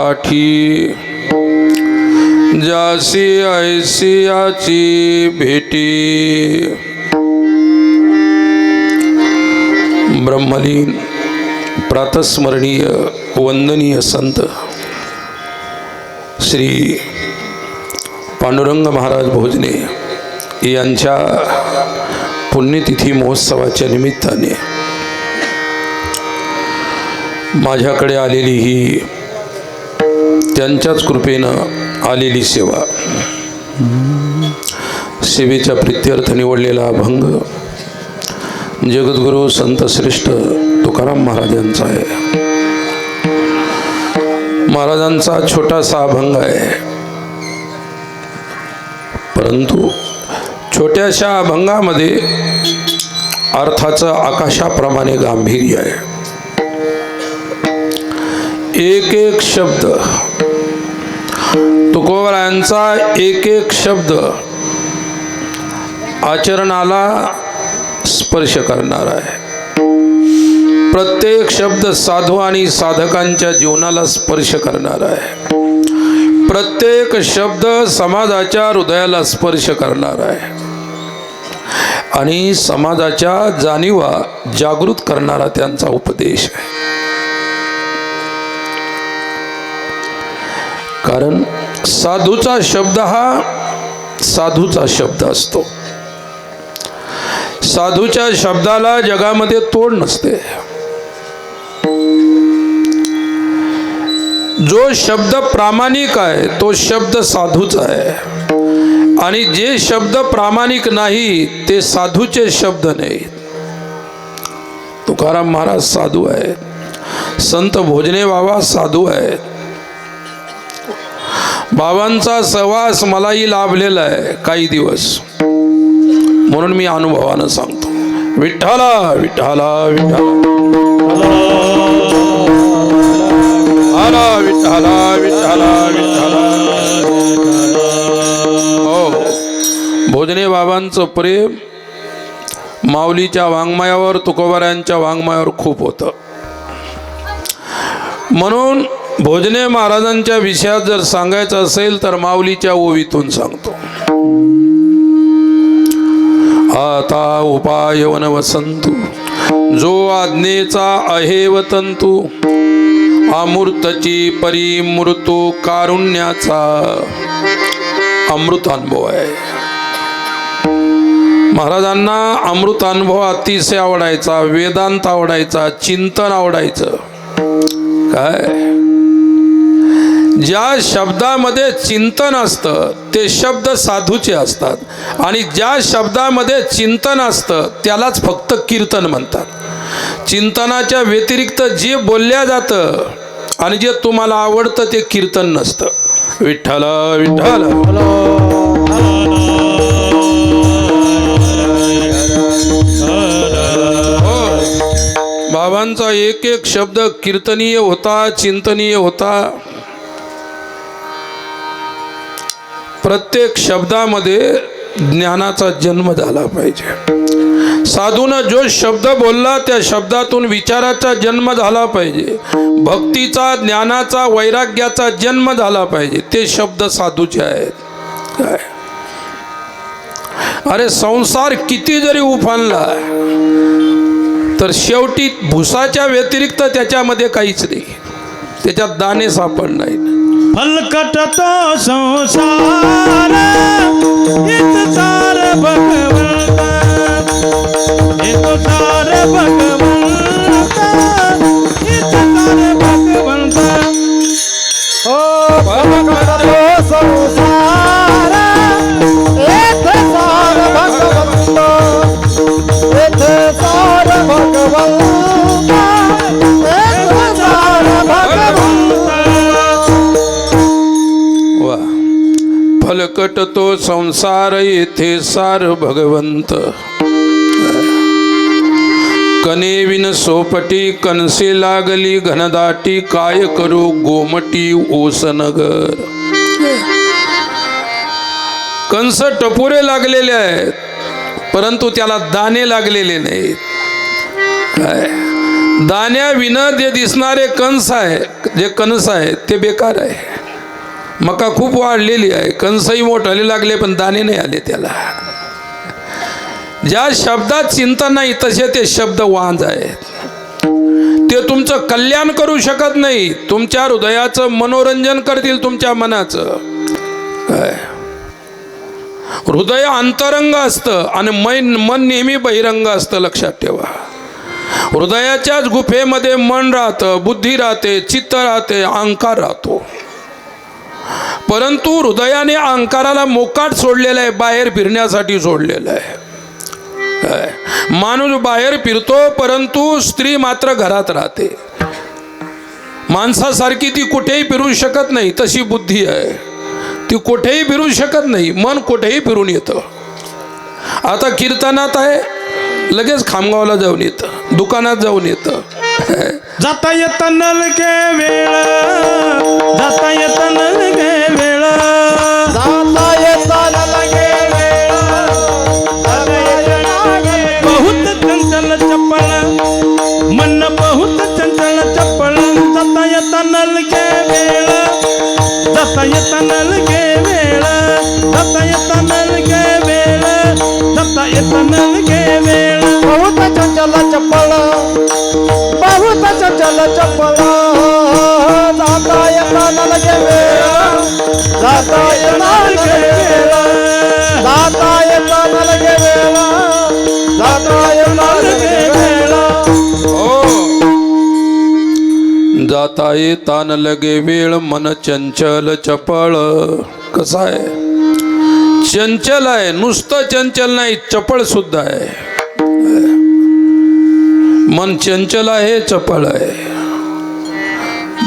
पाठी जासी ऐसियाची भेटी ब्रह्मलीन प्रातस्मरणीय वंदनीय संत श्री पांडुरंग महाराज भोजने यांच्या पुण्यतिथी महोत्सवाच्या निमित्ताने माझ्याकडे आलेली ही त्यांच्याच कृपेनं आलेली सेवा, सेवेच्या प्रित्यर्थ निवडलेला अभंग जगद्गुरु संत श्रेष्ठ तुकाराम महाराजांचा आहे. महाराजांचा छोटासा अभंग आहे, परंतु छोट्याशा अभंगामध्ये अर्थाचं आकाशाप्रमाणे गांभीर्य आहे. एक एक शब्द तुकोबरायांचा, एक एक शब्द आचरणाला स्पर्श करणारा आहे. प्रत्येक शब्द साधू आणि साधकांच्या जीवनाला स्पर्श करणारा आहे. प्रत्येक शब्द समाजाच्या हृदयाला स्पर्श करणारा आहे आणि समाजाच्या जाणीवा जागृत करणारा त्यांचा उपदेश आहे. कारण साधूचा शब्द हा साधूचा शब्द असतो. साधूच्या शब्दाला जगामध्ये तोड नसते. जो शब्द प्रामाणिक आहे तो शब्द साधूचा आहे आणि जे शब्द प्रामाणिक नाही ते साधूचे शब्द नाहीत. तुकाराम महाराज साधू आहेत, संत भोजने बाबा साधू आहेत. बाबांचा सहवास मलाही लाभलेला आहे काही दिवस, म्हणून मी अनुभवानं सांगतो. विठ्ठला विठ्ठला विठ्ठला विठ्ठला विठ्ठला विठ्ठला. हो, भोजने बाबांचं प्रेम माऊलीच्या वाङ्मयावर, तुकोबारायांच्या वाङ्मयावर खूप होतं. म्हणून भोजने महाराजांच्या विषयात जर सांगायचं असेल तर माऊलीच्या ओवीतून सांगतो. आता उपाय वनवसंतु जो आज्ञेचा अहेव तंतु, अमृतची परिमृतू कारुण्याचा अमृतानुभव आहे. महाराजांना अमृतानुभव अतिशय आवडायचा, वेदांत आवडायचा, चिंतन आवडायचं. काय ज्या शब्दामध्ये चिंतन असतं ते शब्द साधूचे असतात आणि ज्या शब्दामध्ये चिंतन असतं त्यालाच फक्त कीर्तन म्हणतात. चिंतनाच्या व्यतिरिक्त जे बोलल्या जातं आणि जे तुम्हाला आवडतं ते कीर्तन नसतं. विठ्ठल विठ्ठल. बाबांचा एक एक शब्द कीर्तनीय होता, चिंतनीय होता. प्रत्येक शब्दामध्ये ज्ञानाचा जन्म झाला पाहिजे. साधूनं जो शब्द बोलला त्या शब्दातून विचाराचा जन्म झाला पाहिजे. भक्तीचा, ज्ञानाचा, वैराग्याचा जन्म झाला पाहिजे. ते शब्द साधूचे आहेत. काय अरे, संसार किती जरी उफाणला तर शेवटी भुसाच्या व्यतिरिक्त त्याच्यामध्ये काहीच नाही. त्याच्यात दाणे सापडणार नाही. फलकट तो संसार हित सार भगवंत, हित सार भगवंत, हित सार भगवंत. ओ फलकट तो संसार हित सार भगवंत, हित सार भगवंत, हित सार भगवंत. फलकट तो संसार येथे सार भगवंत. कने विन सोपटी कनसे लागली घनदाटी, काय करू गोमटी ओसनगर. कंस टपोरे लागलेले आहेत परंतु त्याला दाणे लागलेले नाहीत. काय दाण्याविना जे दिसणारे कंस आहे, जे कणस आहे ते बेकार आहे. मका खूप वाढलेली आहे, कंसही मोठाले लागले पण दाणे नाही आले त्याला. ज्या शब्दात चिंतन नाही तसे ते शब्द वांज आहेत. ते तुमचं कल्याण करू शकत नाही, तुमच्या हृदयाचं मनोरंजन करतील, तुमच्या मनाचं. काय हृदय अंतरंग असतं आणि मन नेहमी बहिरंग असतं, लक्षात ठेवा. हृदयाच्याच गुफेमध्ये मन राहतं, बुद्धी राहते, चित्त राहते, अहंकार राहतो. परंतु हृदयाने अहंकाराला मोकाट सोडलेला आहे, बाहेर फिरण्यासाठी सोडलेलं आहे. माणूस बाहेर फिरतो परंतु स्त्री मात्र घरात राहते. माणसासारखी ती कुठेही फिरू शकत नाही, तशी बुद्धी आहे. ती कुठेही फिरू शकत नाही, मन कुठेही फिरून येतं. आता कीर्तनात आहे, लगेच खामगावला जाऊन येतं, दुकानात जाऊन येतं. जाता येता नलके वेळ, जाता येता नलके वेळ, जाता येता लगे वेळ, बहुत चंचल चपळ मन, बहुत चंचल चपळ. जाता येता नलके वेळ, जाता येता नलके वेळ, जाता येता नलके वेळ, जाता येता नलके वेळ. बहुत चंचल चपळ, बहुत चंचल चपळ. जाता येता लगे वेळ, जाता येता लगे वेळ, जाता येता लगे वेळ, जाता येता लगे वेळ. जाता येता न लगे वेळ, मन चंचल चपळ. कसं आहे? चंचल आहे, नुसतं चंचल नाही, चपळ सुद्धा आहे. मन चंचल आहे, चपळ आहे.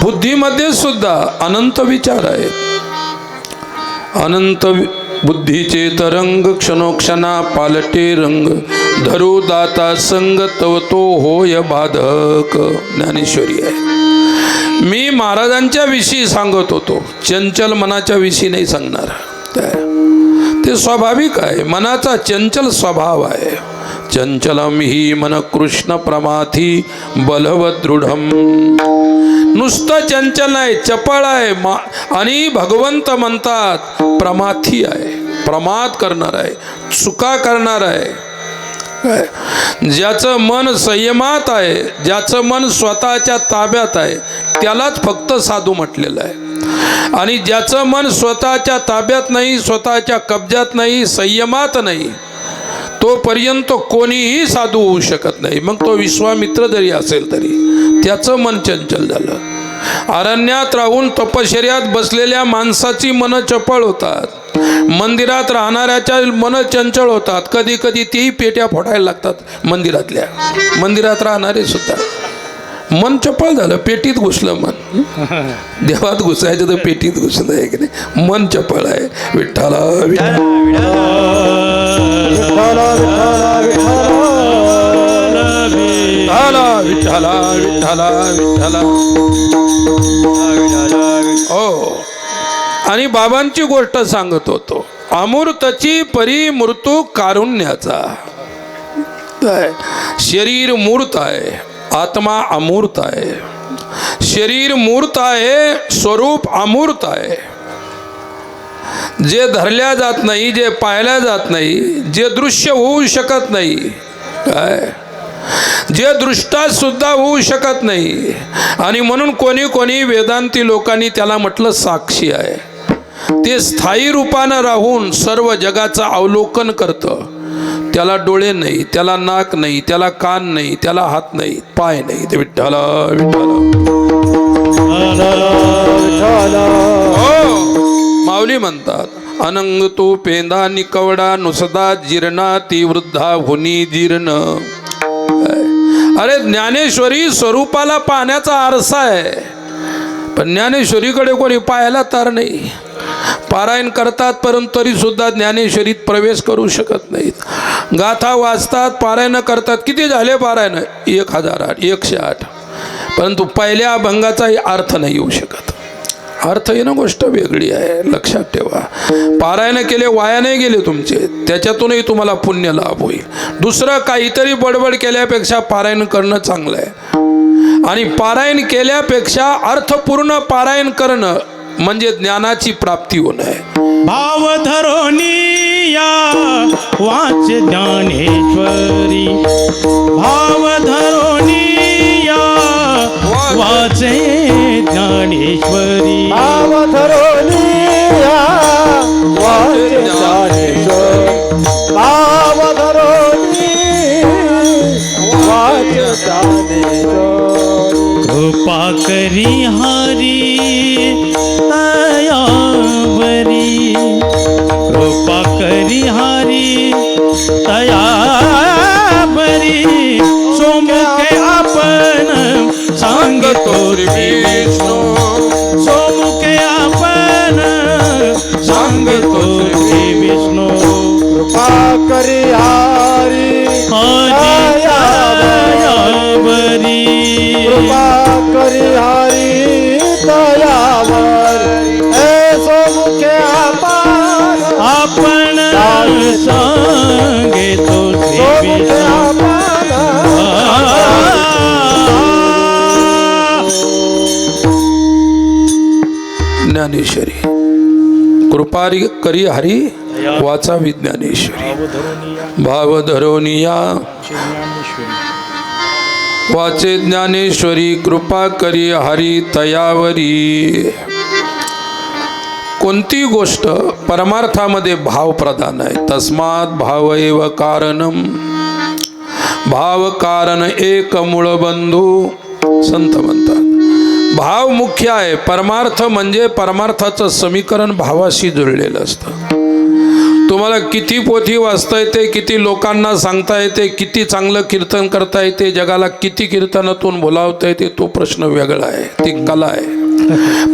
बुद्धीमध्ये सुद्धा अनंत विचार आहेत. अनंत बुद्धीचे तरंग, क्षणोक्षणा पालटे रंग. धरू दाता संग तव तो होय बाधक. ज्ञानेश्वरी आहे. मी महाराजांच्या विषयी सांगत होतो, चंचल मनाच्या विषयी नाही सांगणार. ते स्वाभाविक आहे, मनाचा चंचल स्वभाव आहे. चंचलम ही मन कृष्ण प्रमाथी बलवदृढम. नुसतं चंचल नाही, चपळ आहे. आणि भगवंत म्हणतात प्रमाथी आहे, प्रमाद करणार आहे, चुका करणार आहे. ज्याचं मन संयमात आहे, ज्याचं मन स्वतःच्या ताब्यात आहे, त्यालाच फक्त साधू म्हटलेलं आहे. आणि ज्याचं मन स्वतःच्या ताब्यात नाही, स्वतःच्या कब्जात नाही, संयमात नाही, तोपर्यंत कोणीही साधू होऊ शकत नाही. मग तो विश्वामित्र जरी असेल तरी त्याचं मन चंचल झालं. अरण्यात राहून तपश्चर्यात बसलेल्या माणसाची मन चपळ होतात, मंदिरात राहणाऱ्याच्या मन चंचल होतात. कधी कधी तेही पेट्या फोडायला लागतात मंदिरातल्या. मंदिरात राहणारे सुद्धा मन चपळ झालं, पेटीत घुसलं मन. देवात घुसायचं तर पेटीत घुसलं आहे की नाही. मन चपळ आहे. विठ्ठला विठ्ठला विठ्ठला विठ्ठला विठ्ठला. हो. आणि बाबांची गोष्ट सांगत होतो, अमूर्तची परी मृत्यू कारुण्याचा. शरीर मूर्त आहे, आत्मा अमूर्त आहे. शरीर मूर्त आहे, स्वरूप अमूर्त आहे. जे धरल्या जात नाही, जे पाहिल्या जात नाही, जे दृश्य होऊ शकत नाही, काय जे दृष्टा सुद्धा होऊ शकत नाही. आणि म्हणून कोणी कोणी वेदांती लोकांनी त्याला म्हटलं साक्षी आहे. ते स्थायी रूपानं राहून सर्व जगाचं अवलोकन करतं. त्याला डोळे नाही, त्याला नाक नाही, त्याला कान नाही, त्याला हात नाही, पाय नाही. ते विठ्ठला विठ्ठला. हो. माऊली म्हणतात, अनंग तो पेंदा निकवडा नुसदा जीर्णा ती वृद्धा हुनी जीर्ण. अरे ज्ञानेश्वरी स्वरूपाला पाहण्याचा आरसा आहे, पण ज्ञानेश्वरीकडे कोणी पाहायला तर नाही. पारायण करतात परंतु तरी सुद्धा ज्ञानेश्वरीत प्रवेश करू शकत नाहीत. गाथा वाचतात, पारायण करतात. किती झाले पारायण? 1008, 108. परंतु पहिल्या अभंगाचाही अर्थ नाही येऊ शकत. अर्थ येणं गोष्ट वेगळी आहे, लक्षात ठेवा. पारायण केले वाया नाही गेले तुमचे, त्याच्यातूनही तुम्हाला पुण्य लाभ होईल. दुसरं काहीतरी बडबड केल्यापेक्षा पारायण करणं चांगलं आहे. आणि पारायण केल्यापेक्षा अर्थपूर्ण पारायण करणं म्हणजे ज्ञानाची प्राप्ती होणं आहे. भाव धरोनी या वाच ज्ञानेश्वरी, भाव धरोनी या वाचे ज्ञानेश्वरी. भाव धरोनिया वाचे ज्ञानेश्वर, भाव धरोनी वाचे ज्ञानेश्वर. कृपा करी हरी तयावरी, कृपा करी हरी तयावरी. सोमुखे आपण सांगतो विष्णू, सोमुखे आपण सांगतो विष्णू. कृपा करी हारी तयावरी, कृपा करी हारी दयावर. ऐसो मुखे आपण सांगतो मुखे आपण ज्ञानेश्वरी. कृपा करी हरी वाचा विज्ञानेश्वरी. भाव धरोनिया वाचे ज्ञानेश्वरी, कृपा करी हरी तयावरी. कोणती गोष्ट परमार्थामध्ये भाव प्रधान आहे. तस्मात भाव एव कारणम, भाव कारण एक मूळ बंधू संत म्हणतात. भाव मुख्य आहे. परमार्थ म्हणजे परमार्थाचं समीकरण भावाशी जुळलेलं असतं. तुम्हाला किती पोथी वाचता येते, किती लोकांना सांगता येते, किती चांगलं कीर्तन करता येते, जगाला किती कीर्तनातून बोलावता येते, तो प्रश्न वेगळा आहे, ती कला आहे.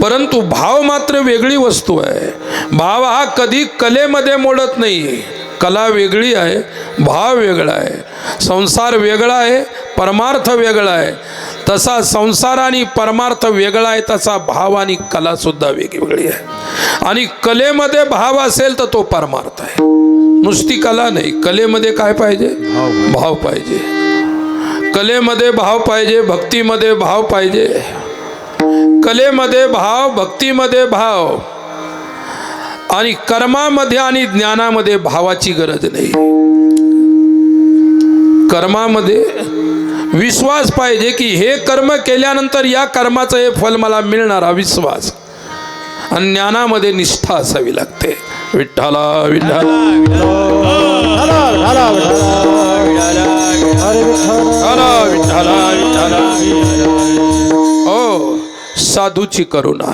परंतु भाव मात्र वेगळी वस्तू आहे. भाव हा कधी कलेमध्ये मोडत नाही. कला वेगळी आहे, भाव वेगळा आहे. संसार वेगळा आहे, परमार्थ वेगळा आहे. तसा संसार आणि परमार्थ वेगळा आहे, तसा भाव आणि कला सुद्धा वेगवेगळी आहे. आणि कलेमध्ये भाव असेल तर तो परमार्थ आहे, नुसती कला नाही. कलेमध्ये काय पाहिजे? भाव पाहिजे. कलेमध्ये भाव पाहिजे, भक्तीमध्ये भाव पाहिजे. कलेमध्ये भाव, भक्तीमध्ये भाव, आणि कर्मामध्ये आणि ज्ञानामध्ये भावाची गरज नाही. कर्मामध्ये विश्वास पाहिजे की हे कर्म केल्यानंतर या कर्माचं हे फल मला मिळणार, हा विश्वास. आणि ज्ञानामध्ये निष्ठा असावी लागते. विठ्ठला विठ्ठला विठ्ठला विठ्ठला. ओ साधूची करुणा,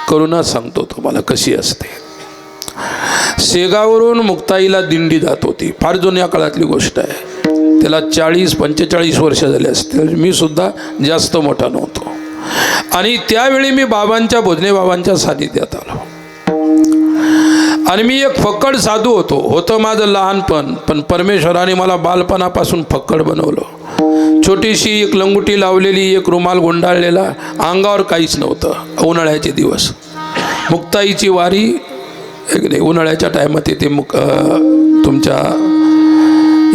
करुणा सांगतो तुम्हाला कशी असते. शेगावरून मुक्ताईला दिंडी जात होती. फार जुन्या काळातली गोष्ट आहे. त्याला 40-45 वर्ष झाले असतील. मी सुद्धा जास्त मोठा नव्हतो. आणि त्यावेळी मी बाबांच्या, भोजने बाबांच्या सानिध्यात आलो. आणि मी एक फक्कड साधू होतं माझं लहानपण. पण परमेश्वराने मला बालपणापासून फक्कड बनवलं. छोटीशी एक लंगोटी लावलेली, एक रुमाल गुंडाळलेला, अंगावर काहीच नव्हतं. उन्हाळ्याचे दिवस, मुक्ताईची वारी एक नाही, उन्हाळ्याच्या टायमात येते तुमच्या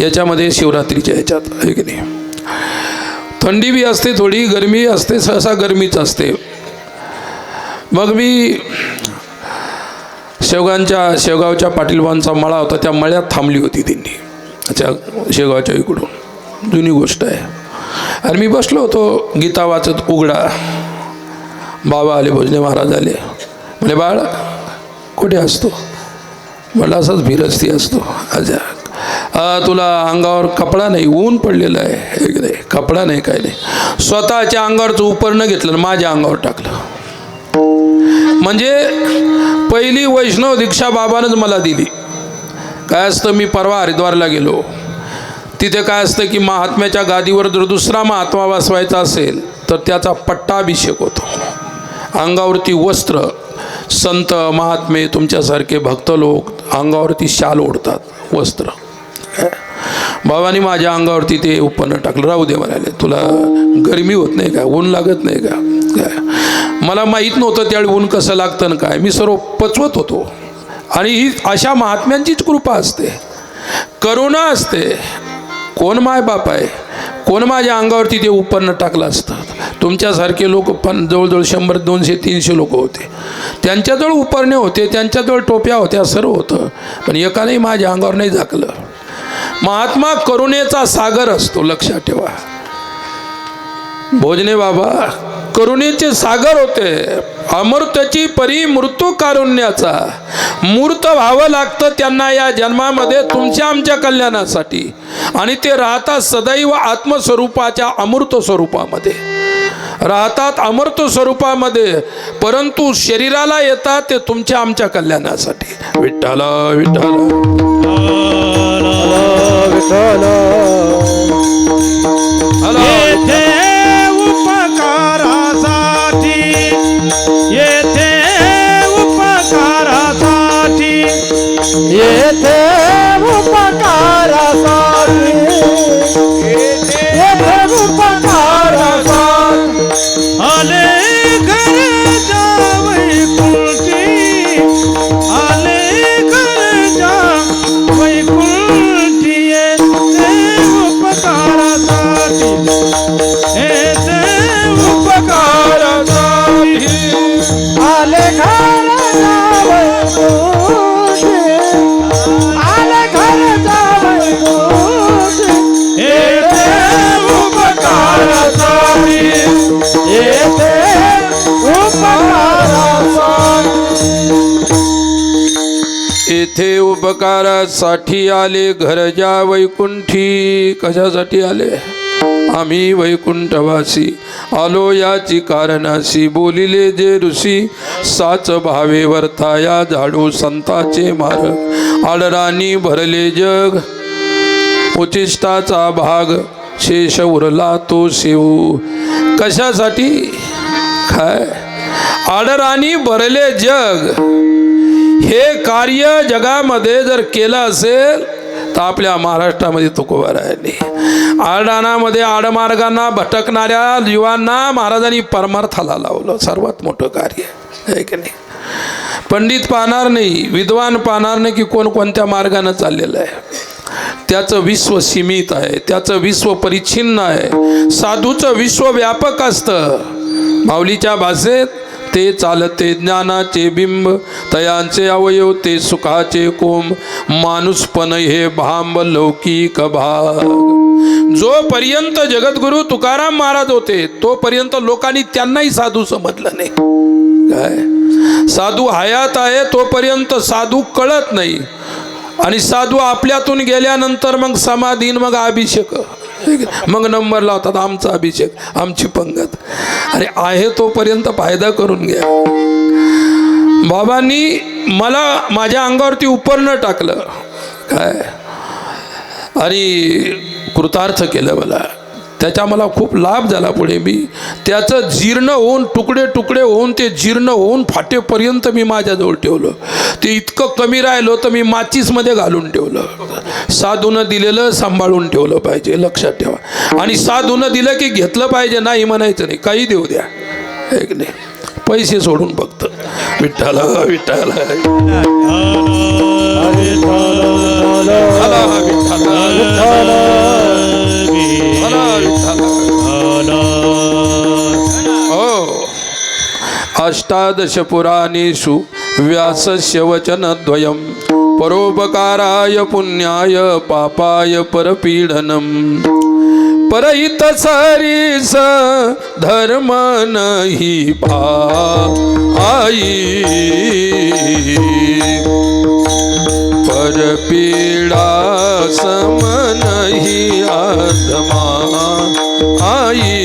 याच्यामध्ये, शिवरात्रीच्या याच्यात एक नाही. थंडी बी असते, थोडी गरमी असते, सहसा गरमीच असते. मग मी शेवगावच्या पाटीलबांचा मळा होता, त्या मळ्यात थांबली होती दिंडी. अच्छा, शेवगावच्या इकडून जुनी गोष्ट आहे. आणि मी बसलो होतो गीता वाचत. उघडा बाबा आले, भोजने महाराज आले. म्हणे बाळ कुठे असतो? म्हटलं असंच फिरस्ती असतो. अच्छा, तुला अंगावर कपडा नाही, ऊन पडलेलं आहे. एक नाही, कपडा नाही, काय नाही. स्वतःच्या अंगावरचं उपरणं घेतलं आणि माझ्या अंगावर टाकलं. म्हणजे पहिली वैष्णव दीक्षा बाबानंच मला दिली. काय असतं, मी परवा हरिद्वारला गेलो. तिथे काय असतं की महात्म्याच्या गादीवर जर दुसरा महात्मा बसवायचा असेल तर त्याचा पट्टाभिषेक होतो. अंगावरती वस्त्र, संत महात्मे तुमच्यासारखे भक्त लोक अंगावरती शाल ओढतात, वस्त्र. बाबांनी माझ्या अंगावरती ते उपन्न टाकलं. राहू दे म्हणाले, तुला गरमी होत नाही का, ऊन लागत नाही का? काय मला माहीत नव्हतं त्यावेळी ऊन कसं लागतं ना काय. मी सर्व पचवत होतो. आणि ही अशा महात्म्यांचीच कृपा असते, करुणा असते. कोण मायबाप आहे, कोण माझ्या अंगावरती ते उपन्न टाकलं असतं. तुमच्यासारखे लोक पण जवळजवळ 100 200 300 लोक होते. त्यांच्याजवळ उपरणे होते, त्यांच्याजवळ टोप्या होत्या, सर्व होतं, पण एकानेही माझ्या अंगावर नाही झाकलं. महात्मा करुणेचा सागर असतो, लक्षात ठेवा. भोजने बाबा करुणेचे सागर होते. अमृताची परी मृत्यू कारुण्याचा. मूर्त व्हावं लागतं त्यांना या जन्मामध्ये तुमच्या आमच्या कल्याणासाठी, आणि ते राहतात सदैव आत्मस्वरूपाच्या अमृत स्वरूपामध्ये राहतात, अमृत स्वरूपामध्ये, परंतु शरीराला येतात ते तुमच्या आमच्या कल्याणासाठी. विठ्ठल विठ्ठल विठ्ठल येथे उपकारासाठी, येथे उपकारासाठी, येथे उपकारासाठी, येथे उपकारासाठी आले घर वैकुंठी, आले घर वैकुंठी, येथे उपकारासाठी, येथे उपकारासाठी, आले घर वैकुंठी, आले घर वैकुंठी, येथे उपकारासाठी, येथे उपकारासाठी, येथे उपकारासाठी आले घरच्या वैकुंठी. कशासाठी आले? आम्ही वैकुंठवासी आलो याची कारणाशी. बोलिले जे ऋषी साच भावे वर्ताया, झाडू संताचे मार्ग. आडराणी भरले जग उचिष्टाचा भाग, शेष उरला तो शिव. कशासाठी? काय? आडराणी भरले जग हे कार्य जगामध्ये जर केलं असेल तर आपल्या महाराष्ट्रामध्ये तुकोबारायांनी आडरानामध्ये आडमार्गांना भटकणाऱ्या जीवांना महाराजांनी परमार्थाला लावलं. सर्वात मोठं कार्य आहे की नाही? पंडित पाहणार नाही, विद्वान पाहणार नाही की कोण कोणत्या मार्गाने चाललेलं आहे. त्याचं विश्व सीमित आहे, त्याचं विश्व परिच्छिन्न आहे. साधूचं विश्व व्यापक असतं. माऊलीच्या भाषेत ते चालते ज्ञानाचे बिंब, तयांचे अवयव ते सुखाचे कोंब. माणूसपण हे भांब लौकिक भाग. जोपर्यंत जगद्गुरु तुकाराम महाराज होते तोपर्यंत लोकांनी त्यांनाही साधू समजलं नाही. काय? साधू हयात आहे तोपर्यंत साधू कळत नाही, आणि साधू आपल्यातून गेल्यानंतर मग समाधीन, मग अभिषेक, मग नंबर लावतात आमचा अभिषेक, आमची पंगत. अरे आहे तोपर्यंत फायदा करून घ्या. बाबांनी मला माझ्या अंगावरती उपरणं टाकलं काय, आणि कृतार्थ केलं मला. त्याचा मला खूप लाभ झाला. पुढे मी त्याचं जीर्ण होऊन तुकडे तुकडे होऊन ते जीर्ण होऊन फाटेपर्यंत मी माझ्याजवळ ठेवलं. ते इतकं कमी राहिलं तर मी माचीसमध्ये घालून ठेवलं. साधूनं दिलेलं सांभाळून ठेवलं पाहिजे, लक्षात ठेवा. आणि साधूनं दिलं की घेतलं पाहिजे, नाही म्हणायचं नाही. काही देऊ द्या, एक नाही, पैसे सोडून फक्त. विठ्ठल विठ्ठल अष्टादश पुराणेषु व्यासस्य वचनद्वयं, परोपकाराय पुण्याय पापाय परपीडनम्. परहित सरिस धर्म नहि भाई, परपीडा सम नहीं आत्मा आई.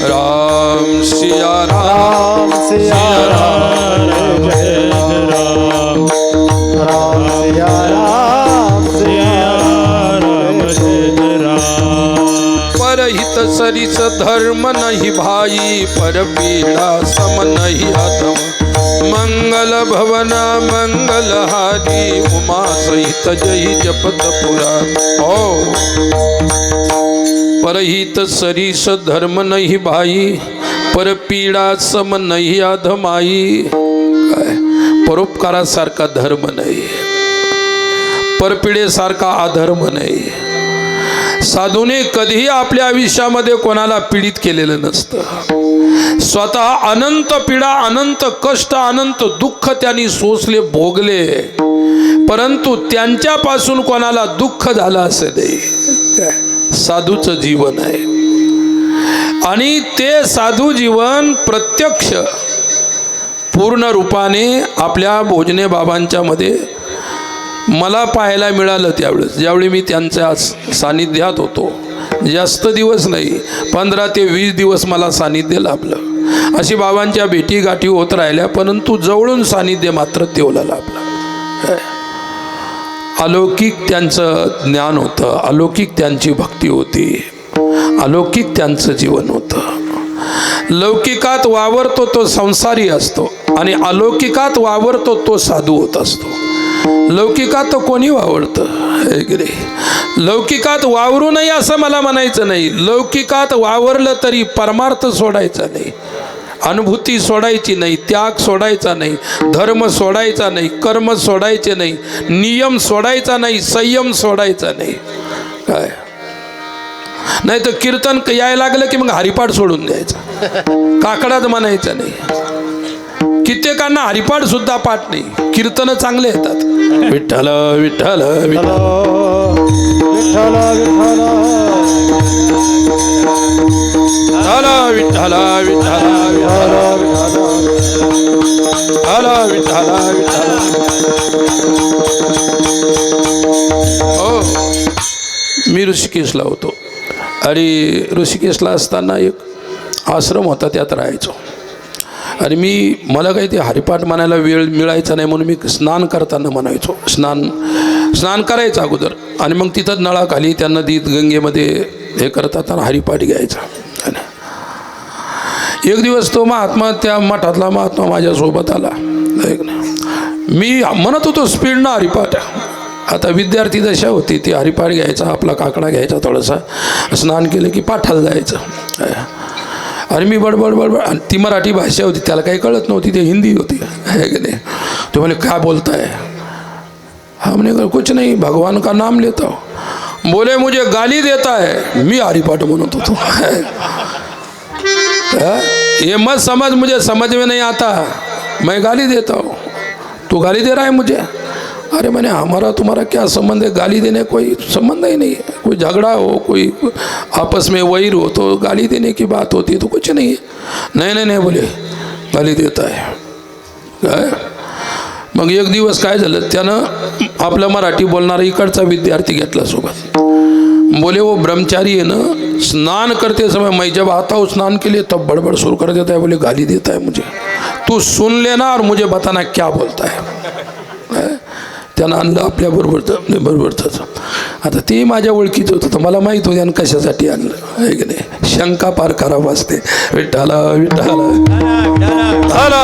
राम सिया राम, सिया राम, जय राम, राम सिया राम, सिया राम, जय राम. परहित सरिस धर्म नहीं भाई, परपीडा सम नहीं आत्मा. मंगल भवना मंगल हारी, उमा सहित जय जपत पुरा. परहित सरिस धर्म नहीं भाई, परपीडा सम नहीं अधमाई. काय? परोपकारासारखा धर्म नाही, परपीडेसारखा अधर्म नाही. साधूने कधीही आपल्या आयुष्यामध्ये कोणाला पीडित केलेलं नसतं. स्वतः अनंत पीडा, अनंत कष्ट, अनंत दुःख त्यांनी सोसले, भोगले, परंतु त्यांच्यापासून कोणाला दुःख झालं असं नाही. साधूचं जीवन आहे. आणि ते साधू जीवन प्रत्यक्ष पूर्ण रूपाने आपल्या भोजने बाबांच्या मध्ये मला पाहायला मिळालं. त्यावेळेस ज्यावेळी मी त्यांच्या सानिध्यात होतो, जास्त दिवस नाही, 15 ते 20 दिवस मला सानिध्य लाभलं. अशी बाबांच्या भेटीगाठी होत राहिल्या, परंतु जवळून सानिध्य मात्र तेवढं लाभलं. अलौकिक त्यांचं ज्ञान होतं, अलौकिक त्यांची भक्ती होती, अलौकिक त्यांचं जीवन होतं. लौकिकात वावरतो तो संसारी असतो आणि अलौकिकात वावरतो तो साधू होत असतो. लौकिकात कोणी वावरतं? लौकिकात वावरू नये असं मला म्हणायचं नाही. लौकिकात वावरलं तरी परमार्थ सोडायचा नाही, अनुभूती सोडायची नाही, त्याग सोडायचा नाही, धर्म सोडायचा नाही, कर्म सोडायचे नाही, नियम सोडायचा नाही, संयम सोडायचा नाही. काय नाही तर कीर्तन यायला लागलं की मग हरिपाठ सोडून द्यायचं, काकडाच म्हणायचं नाही. कित्येकांना हरिपाठ सुद्धा पाठ नाही, कीर्तन चांगले येतात. विठ्ठल विठ्ठल विठ्ठल विठ्ठल विठ्ठल विठ्ठल विठ्ठल विठ्ठल हो. मी ऋषिकेशला होतो आणि ऋषिकेशला असताना एक आश्रम होता, त्यात राहायचो. आणि मला काही ते हरिपाठ म्हणायला वेळ मिळायचा नाही, म्हणून मी स्नान करताना म्हणायचो. स्नान करायचं अगोदर आणि मग तिथं नळाखाली त्या नदीत गंगेमध्ये हे करतात आणि हरिपाठ घ्यायचा. एक दिवस तो महात्मा, त्या मठातला महात्मा माझ्यासोबत आला. मी म्हणत होतो स्पीडनं हरिपाठ. आता विद्यार्थी दशा होती, ती हरिपाठ घ्यायचा, आपला काकडा घ्यायचा, थोडासा स्नान केलं की पाठाला जायचं. आणि मी बडबड, आणि ती मराठी भाषा होती, त्याला काही कळत नव्हती, ते हिंदी होती. है की नाही? तो म्हणे क्या बोलता है? हमने कुछ नहीं, भगवान का नाम लेता हूँ. बोले मुझे गाली देता है. मी हरिपाठ म्हणत होतो. ये मत समझ, मुझे समझ में नहीं आता, मैं गाली देता हूँ, तू गाली दे रहा है मुझे. अरे मैंने हमारा तुम्हारा क्या संबंध है? गाली देने कोई संबंध ही नहीं है. कोई झगड़ा हो, कोई आपस में वैर हो तो गाली देने की बात होती है, तो कुछ नहीं है. नहीं बोले गाली देता है. काय मग एक दिवस काय झालं, त्यानं आपला मराठी बोलणारा इकडचा विद्यार्थी घेतला सोबत. बोले वो ब्रह्मचारी है ना, स्नान करते समय मैं जब आता हूँ स्नान के लिए तब बड़बड़ शुरू कर देता है. बोले गाली देता है मुझे, तू सुन लेना और मुझे बताना क्या बोलता है. त्यानं आणलं आपल्या बरोबरच. आता ते माझ्या ओळखीचं होतं, तर मला माहीत होतं आणि कशासाठी आणलं, आहे की नाही. शंका पार करावं असते. विठ्ठल विठ्ठल हला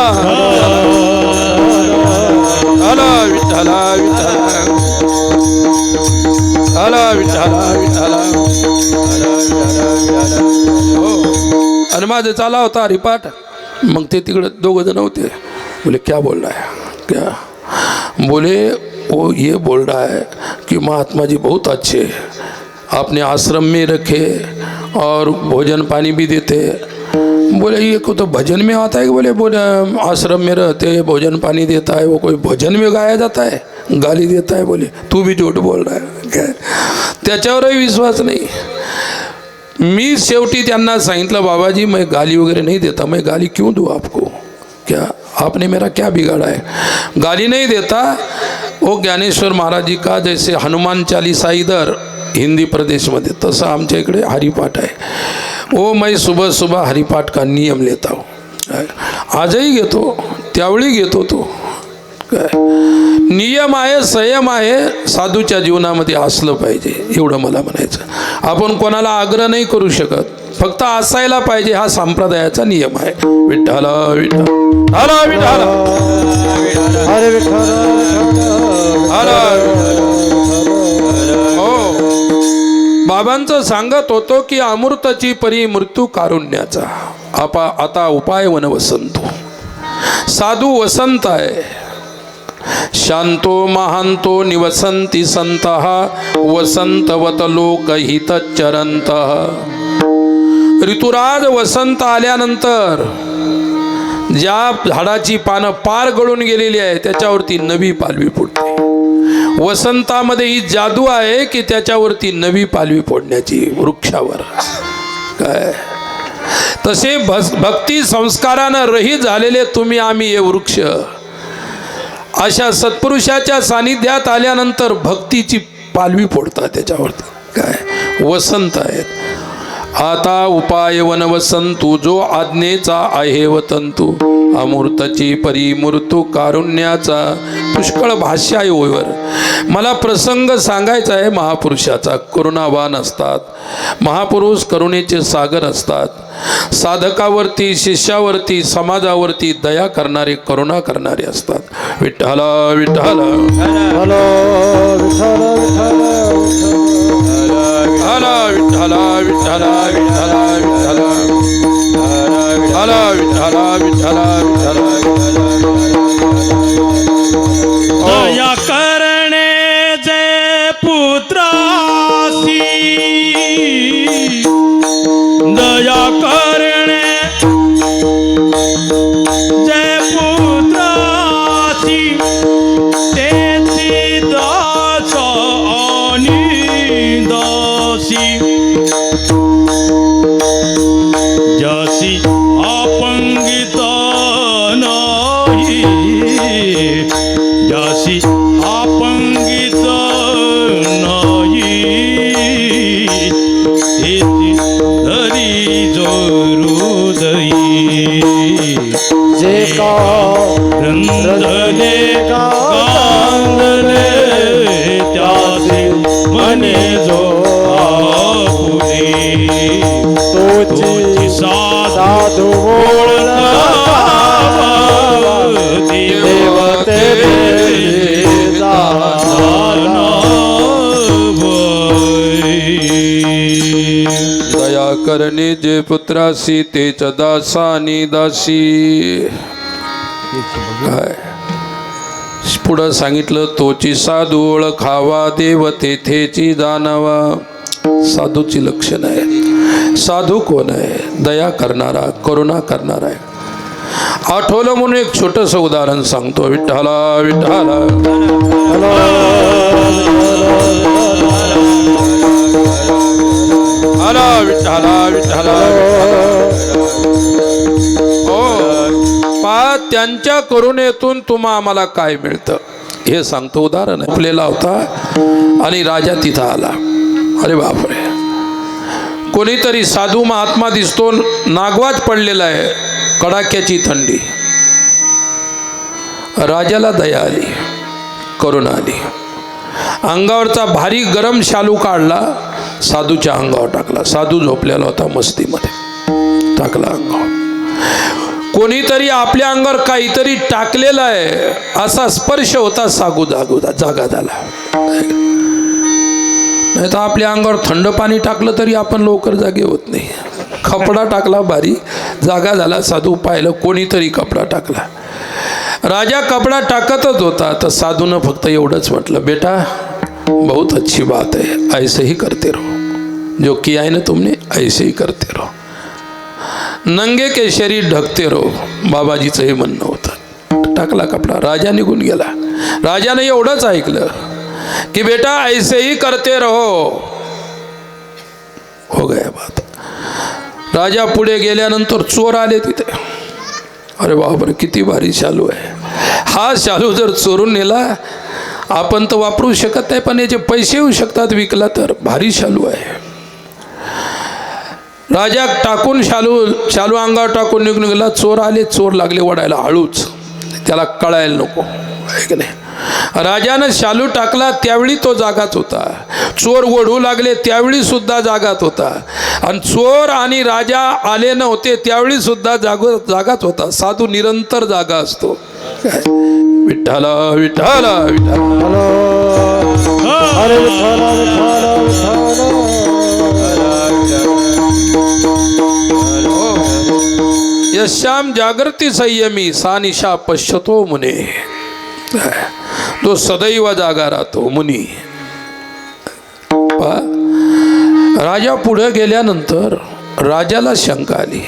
हला विठ्ठल विठ्ठल हला विठ्ठल विठ्ठल हो. आणि माझं चाला होता हरिपाठ. मग ते तिकडे दोघं जण होते. बोले क्या बोल रहा है? क्या बोले? वो ये बोल रहा है कि महात्मा जी बहुत अच्छे, आपने आश्रम में रखे और भोजन पानी भी देते. बोले ये को तो भजन में आता है. बोले आश्रम में रहते, भोजन पानी देता है, वो कोई भजन में गाया जाता है, गाली देता है. बोले तू भी झूठ बोल रहा है. काय त्याच्यावरही विश्वास नाही. मी शेवटी त्यांना सांगितलं, बाबाजी मैं गाली वगैरह नहीं देता, मैं गाली क्यों दूँ आपको? क्या आपने मेरा क्या बिगाड़ा है? गाली नहीं देता. वो ज्ञानेश्वर महाराज जी का जैसे हनुमान चालीसा इधर हिंदी प्रदेश में, तसा आमच्या इकडे हरिपाठ आहे. वो मैं सुबह सुबह हरिपाठ का नियम लेता हूँ. आजही घेतो, त्यावेळी घेतो. तो नियम आहे, संयम आहे, साधूच्या जीवनामध्ये असलं पाहिजे, एवढं मला म्हणायचं. आपण कोणाला आग्रह नाही करू शकत, फक्त असायला पाहिजे, हा संप्रदायाचा नियम आहे. विठ्ठल विठ्ठल हला विठ्ठल हरे विठ्ठल हला. हो, बाबांचं सांगत होतो की अमृताची परी मृत्यू कारुण्याचा. आता उपाय वन वसंतो. साधू वसंत आहे. शांतो महांतो निवसंती संतः वसंतवत लोकहितचरन्तः. ऋतुराज वसंत आल्यानंतर ज्या झाडाची पानं पार गळून गेलेली आहे त्याच्यावरती नवी पालवी फुटते. वसंतामध्ये ही जादू आहे की त्याच्यावरती नवी पालवी फोडण्याची वृक्षावर. काय तसे भक्ती संस्कारानं रहित झालेले तुम्ही आम्ही हे वृक्ष अशा सत्पुरुषाच्या सानिध्यात आल्यानंतर भक्तीची पालवी फोडतात त्याच्यावरती. काय वसंत आहेत. आता उपाय वनवसंतू जो आज्ञेचा आहे वतंतू. अमूर्तची परिमूर्तू कारुण्याचा पुष्कळ भाष्य आहे ओयवर. मला प्रसंग सांगायचा आहे महापुरुषाचा. करुणावान असतात महापुरुष, करुणेचे सागर असतात. साधकावरती, शिष्यावरती, समाजावरती दया करणारे, करुणा करणारे असतात. विठ्ठला विठ्ठला हलो विठ्ठल विठ्ठल विठ्ठला विठ्ठला विठ्ठला विठ्ठला विठ्ठला विठ्ठला विठ्ठला विठ्ठला. दया करणे जे पुत्रासी, दया करणे जे पुत्रासी, तेची दास आणि दासी. जशी अपंगित नाही, जशी अपंगित नाही, तेची धरी जो हृदयी. जे का रंधले कांदले त्याचे मने जो आपुले. तोची साधू देवते दया करणे जे पुत्रासी तेच दासानी दासी. काय पुढं सांगितलं, तोची साधू ओळखावा देव तेथेची जाणावा. साधूची लक्षण आहे. साधू कोण आहे? दया करणारा, करुणा करणारा आहे. आठवलं म्हणून एक छोटंसं उदाहरण सांगतो. विठ्ठला विठ्ठला हला विठ्ठला विठ्ठला. हो पा त्यांच्या करुणेतून तुम्हा आम्हाला काय मिळतं हे सांगतो. उदाहरण आपलेला होता आणि राजा तिथं आला. अरे बापरे, कोणीतरी साधू महात्मा दिसतो, नागवाच पडलेला आहे, कडाक्याची थंडी. राजाला दया आली, करुणा आली. अंगावरचा भारी गरम शालू काढला, साधूच्या अंगावर टाकला. साधू झोपलेला होता मस्तीमध्ये, टाकला अंगावर. कोणीतरी आपल्या अंगावर काहीतरी टाकलेलं आहे असा स्पर्श होता. जागा झाला. नाही तर आपल्या अंगावर थंड पाणी टाकलं तरी आपण लवकर जागे होत नाही. कपडा टाकला भारी, जागा झाला. साधू पाहिलं कोणीतरी कपडा टाकला. राजा कपडा टाकतच होता तर साधूनं फक्त एवढंच म्हटलं, बेटा बहुत अच्छी बात है, ऐसे ही करते रहो, जो किया है ना तुमने ऐसे ही करते रहो, नंगे के शरीर ढकते रहो. बाबाजीचं हे म्हणणं होतं. टाकला कपडा, राजा निघून गेला. राजाने एवढंच ऐकलं कि बेटा ऐसे ही करते रहो, हो गया बात. राजा पुढे गेल्यानंतर चोर आले तिथे. अरे बापरे, किती भारी शालू आहे. हा शालू जर चोरून नेला आपण तर वापरू शकत नाही, पण याचे पैसे येऊ शकतात विकला तर. भारी शालू आहे. राजा टाकून शालू अंगावर टाकून निघून गेला. चोर आले, चोर लागले वडायला हळूच, त्याला कळायला नको आहे की नाही. राजानं शालू टाकला त्यावेळी तो जागाच होता. चोर ओढू लागले त्यावेळी सुद्धा जागात होता. आणि चोर आणि राजा आले नव्हते त्यावेळी सुद्धा जागाच होता. साधू निरंतर जागा असतो. विठ्ठला विठ्ठला विठ्ठला. हरे विठ्ठला विठ्ठला यश्याम जागृती संयमी सा निशा पश्यतो मुने. तो सदैव जागा राहतो मुनी. पहा, राजा पुढे गेल्यानंतर राजाला शंका आली.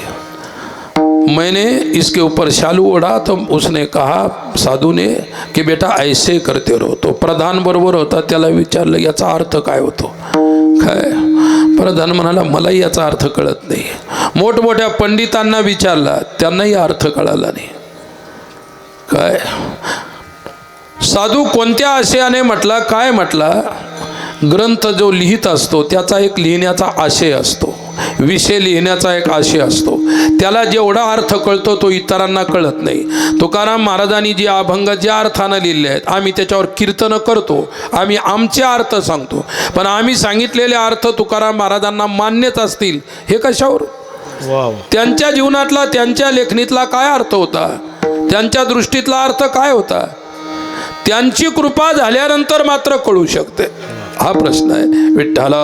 मैंने इसके ऊपर शालू ओढ़ा तो उसने कहा साधू ने कि बेटा ऐसे करते रहो. तो प्रधान बरोबर होता, त्याला विचारलं याचा अर्थ काय होतो. काय प्रधान म्हणाला मलाही याचा अर्थ कळत नाही. मोठमोठ्या पंडितांना विचारला, त्यांनाही अर्थ कळाला नाही. काय साधू कोणत्या आशयाने म्हटला, काय म्हटला. ग्रंथ जो लिहित असतो त्याचा एक लिहिण्याचा आशय असतो, विषय लिहिण्याचा एक आशय असतो. त्याला जेवढा अर्थ कळतो तो इतरांना कळत नाही. तुकाराम महाराजांनी जे अभंग ज्या अर्थानं लिहिले आहेत, आम्ही त्याच्यावर कीर्तन करतो, आम्ही आमचे अर्थ सांगतो. पण आम्ही सांगितलेले अर्थ तुकाराम महाराजांना मान्यच असतील हे कशावर. त्यांच्या जीवनातला, त्यांच्या लेखणीतला काय अर्थ होता, त्यांच्या दृष्टीतला अर्थ काय होता, त्यांची कृपा झाल्यानंतर मात्र कळू शकते. हा प्रश्न आहे. विठ्ठला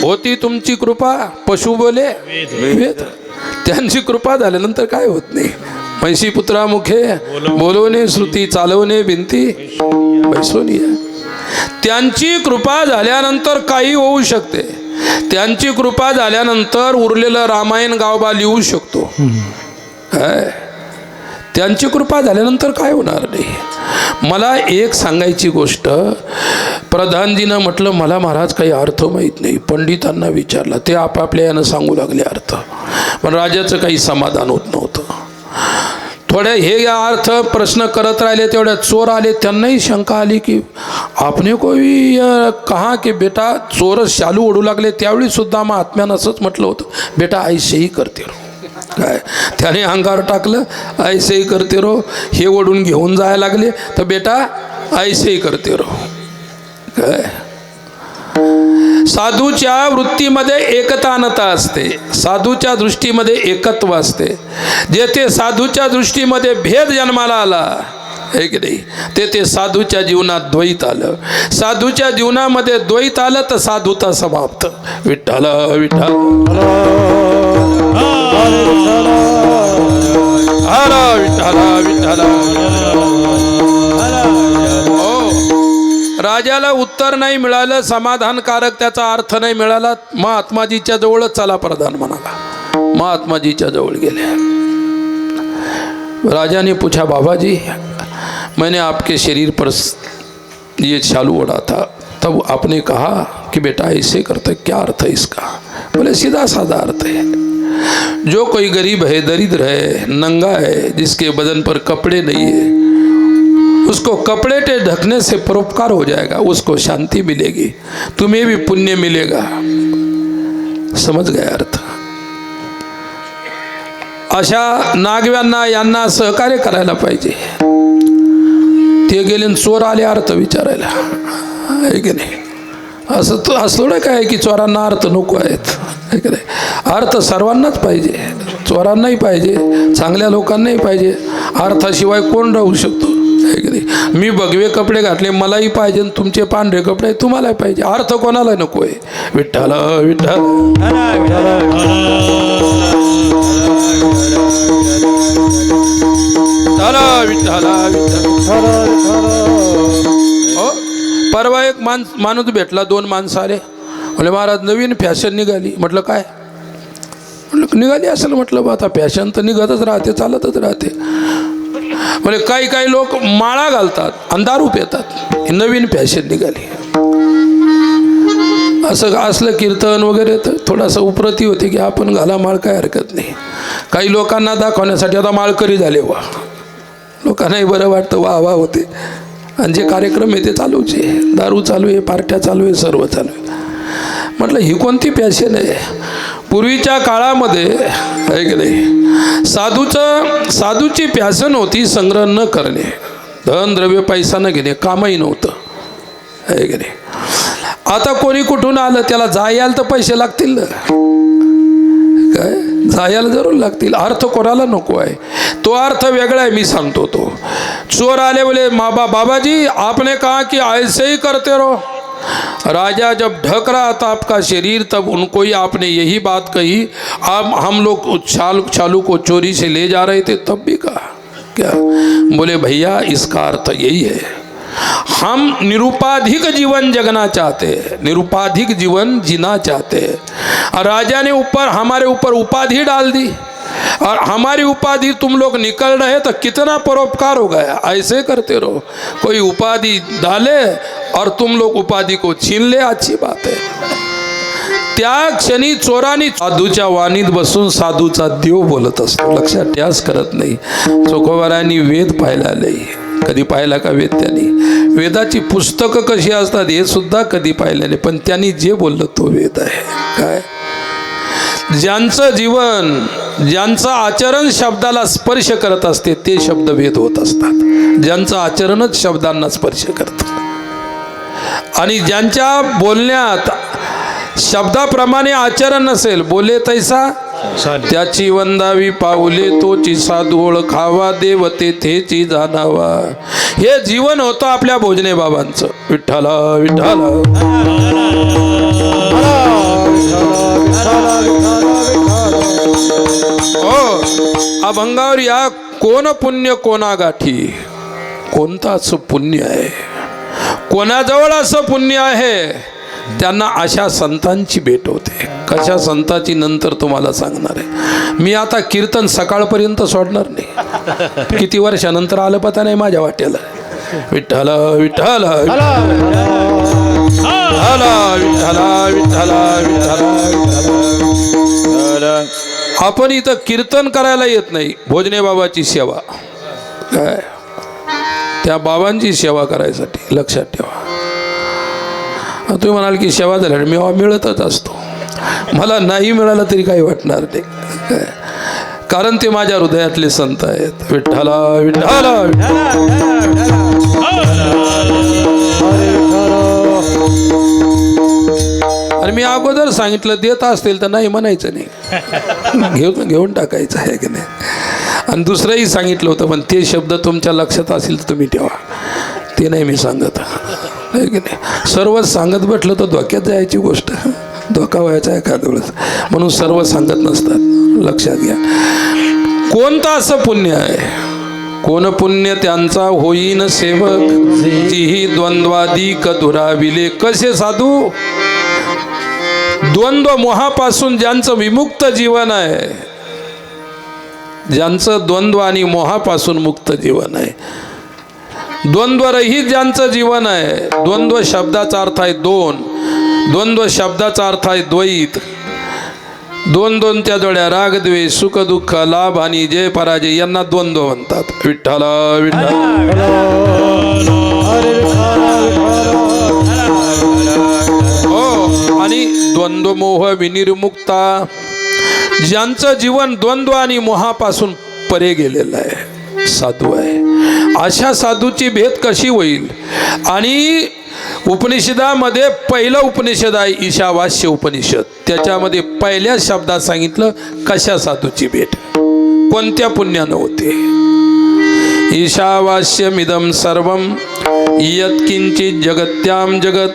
होती तुमची कृपा, पशु बोले वेद. त्यांची कृपा झाल्यानंतर काय होत नाही. म्हैसी पुत्रा मुखे बोलवणे, श्रुती चालवणे, भिंती बैसोनी. त्यांची कृपा झाल्यानंतर काही होऊ शकते. त्यांची कृपा झाल्यानंतर उरलेलं रामायण गावबा लिहू शकतो. त्यांची कृपा झाल्यानंतर काय होणार नाही. मला एक सांगायची गोष्ट, प्रधानजीनं म्हटलं मला महाराज काही अर्थ माहीत नाही. पंडितांना विचारला, ते आपापल्या यानं सांगू लागले अर्थ. पण राजाचं काही समाधान होत नव्हतं. थोड्या हे अर्थ प्रश्न करत राहिले, तेवढ्या चोर आले. त्यांनाही शंका आली की आपने कोई कहा की बेटा चोर शालू ओढू लागले. त्यावेळी सुद्धा मग आत्म्यानं असंच म्हटलं होतं, बेटा ऐसेही करते रो. काय त्याने अंगावर टाकलं, ऐसेही करते रो. हे ओढून घेऊन जायला लागले तर बेटा ऐसेही करते रो. काय साधूच्या वृत्तीमध्ये एकतानता असते, साधूच्या दृष्टीमध्ये एकत्व असते. जेथे साधूच्या दृष्टीमध्ये भेद जन्माला आला आहे की नाही, ते साधूच्या जीवनात द्वैत आलं. साधूच्या जीवनामध्ये द्वैत आलं तर साधुता समाप्त. विठ्ठल विठ्ठल हरा विठ्ठल विठ्ठल. राजाला उत्तर नाही मिळालं, समाधानकारक त्याचा अर्थ नाही मिळाला. महात्माजीच्या जवळच चला प्रधान म्हणाला. महात्माजीच्या जवळ गेले. राजा ने पूछा बाबा जी मैंने आपके शरीर पर ये शालू ओढ़ा था, तब आपने कहा कि बेटा ऐसे करते, क्या अर्थ है इसका. बोले सीधा साधा अर्थ है, जो कोई गरीब है, दरिद्र है, नंगा है, जिसके बदन पर कपड़े नहीं है, उसको कपड़े के ढकने से परोपकार हो जाएगा, उसको शांति मिलेगी, तुम्हें भी पुण्य मिलेगा. समझ गए अर्थ. अशा नागव्यांना यांना सहकार्य करायला पाहिजे. ते गेले चोर आले अर्थ विचारायला, आहे की नाही. असं थोडं काय की चोरांना अर्थ नको आहेत, आहे की नाही. अर्थ सर्वांनाच पाहिजे, चोरांनाही पाहिजे, चांगल्या लोकांनाही पाहिजे. अर्थाशिवाय कोण राहू शकतो, आहे की नाही. मी भगवे कपडे घातले मलाही पाहिजे, तुमचे पांढरे कपडे तुम्हालाही पाहिजे. अर्थ कोणाला नको आहे. विठ्ठल विठ्ठल विठ्ठल हो. परवा एक माणूस भेटला, दोन माणसं आले. म्हटलं महाराज नवीन फॅशन निघाली. म्हटलं काय. म्हटलं निघाली असेल. म्हटलं बा आता फॅशन तर निघतच राहते, चालतच राहते. म्हणजे काही काही लोक माळा घालतात आणि दारू पितात, ही नवीन फॅशन निघाली. असं असलं कीर्तन वगैरे तर थोडासा उपरती होते की आपण घाला माळ, काय हरकत नाही. काही लोकांना दाखवण्यासाठी आता माळकरी झाले, वा लोकांनाही बरं वाटतं, वा वा होते. आणि जे कार्यक्रम आहे ते चालूच आहे, दारू चालू आहे, पार्ट्या चालू आहे, सर्व चालू आहे. म्हटलं ही कोणती पॅशन आहे. पूर्वीच्या काळामध्ये आहे की नाही, साधूची पॅशन होती संग्रह न करणे, धन द्रव्य पैसा न घेणे, कामही नव्हतं, आहे की नाही. आता कोणी कुठून आलं त्याला जायला तर पैसे लागतील ना, काय जायला जरूर लागतील. अर्थ कोणाला नको आहे, तो अर्थ वेगळा आहे. मी सांगतो तो. चोर आले बोले बाबाजी आपने कहा कि ऐसे ही करते रहो. राजा जब ढक रहा था आपका शरीर तब उनको ही आपने यही बात कही। अब हम लोग छालू को चोरी से ले जा रहे थे तब भी कहा क्या? बोले भैया इसका अर्थ यही है, हम निरुपाधिक जीवन जगना चाहते हैं, निरुपाधिक जीवन जीना चाहते हैं। और राजा ने हमारे ऊपर उपाधि डाल दी और हमारी उपाधि तुम लोग निकल रहे तो कितना परोपकार हो गया। ऐसे करते रहो, कोई उपाधि डाले और तुम लोग उपाधि को छीन ले, अच्छी बात है। त्या क्षणी चोरानी साधूच्या वाणीत बसून साधूचा देव बोलत असतो, लक्षात ठेवास करत नाही। चोखोबारांनी वेद पाहिला नाही, कधी पाहिला का वेद? त्यांनी वेदाची पुस्तकं कशी असतात हे सुद्धा कधी पाहिलं नाही, पण त्यांनी जे बोललं तो वेद आहे। काय? ज्यांचं जीवन, ज्यांचं आचरण शब्दाला स्पर्श करत असते ते शब्द वेद होत असतात, ज्यांचं आचरणच शब्दांना स्पर्श करतं। आणि ज्यांच्या बोलण्यात शब्दाप्रमाणे आचरण नसेल, बोले तैसा त्याची वंदावी पाऊले तोची साधू ओळखावा, देव तेथेची जाणावा। हे जीवन होतं आपल्या भोजने बाबांचं। विठ्ठला विठ्ठला हो, अभंगावर या कोण पुण्य कोणा गाठी, कोणतं असं पुण्य आहे, कोणाजवळ असं पुण्य आहे त्यांना अशा संतांची भेट होते। कशा संतांची नंतर तुम्हाला सांगणार आहे मी। आता कीर्तन सकाळपर्यंत सोडणार नाही, किती वर्षानंतर आलं पता नाही माझ्या वाट्याला। विठ्ठला विठ्ठला विठ्ठला विठ्ठला विठ्ठला। आपण इथं कीर्तन करायला येत नाही, भोजने बाबाची सेवा काय, त्या बाबांची सेवा करायसाठी। लक्षात ठेवा, तुम्ही म्हणाल की सेवा झाल्या मी मिळतच असतो, मला नाही मिळालं तरी काही वाटणार नाही, कारण ते माझ्या हृदयातले संत आहेत। विठ्ठला विठ्ठला आणि मी अगोदर सांगितलं देत असतील तर नाही म्हणायचं नाही, घेऊन टाकायचं आहे की नाही। आणि दुसरंही सांगितलं होतं, पण ते शब्द तुमच्या लक्षात असतील तर तुम्ही ठेवा, ते नाही मी सांगत आहे की नाही। सर्व सांगत बसलं तर धोक्यात जायची गोष्ट, धोका व्हायचा आहे एखाद्या वेळेस, म्हणून सर्व सांगत नसतात, लक्षात घ्या। कोणतं असं पुण्य आहे, कोण पुण्य त्यांचा होईन सेवक, तीही द्वंद्वाधिक दुराविले। कसे साधू? द्वंद्व मोहापासून ज्यांचं विमुक्त जीवन आहे, ज्यांचं द्वंद्व आणि मोहापासून मुक्त जीवन आहे, द्वंद्वरहित ज्यांचं जीवन आहे। द्वंद्व शब्दाचा अर्थ आहे दोन, द्वंद्व शब्दाचा अर्थ आहे द्वैत। दोन दोनच्या जोड्या, राग द्वेष, सुख दुःख, लाभ आणि जय पराजय यांना द्वंद्व म्हणतात। विठ्ठला विठ्ठला हो। आणि द्वंद्व मोह विनिर्मुक्ता, ज्यांचं जीवन द्वंद्व आणि मोहापासून परे गेलेलं आहे, साधू आहे। अशा साधूची भेट कशी होईल? आणि उपनिषदामध्ये पहिलं उपनिषद आहे ईशावास्य उपनिषद, त्याच्यामध्ये पहिल्या शब्दात सांगितलं कशा साधूची भेट, कोणत्या पुण्यानं होते। ईशावास्यमिदं सर्वं यत्किंचित् जगत्यां जगत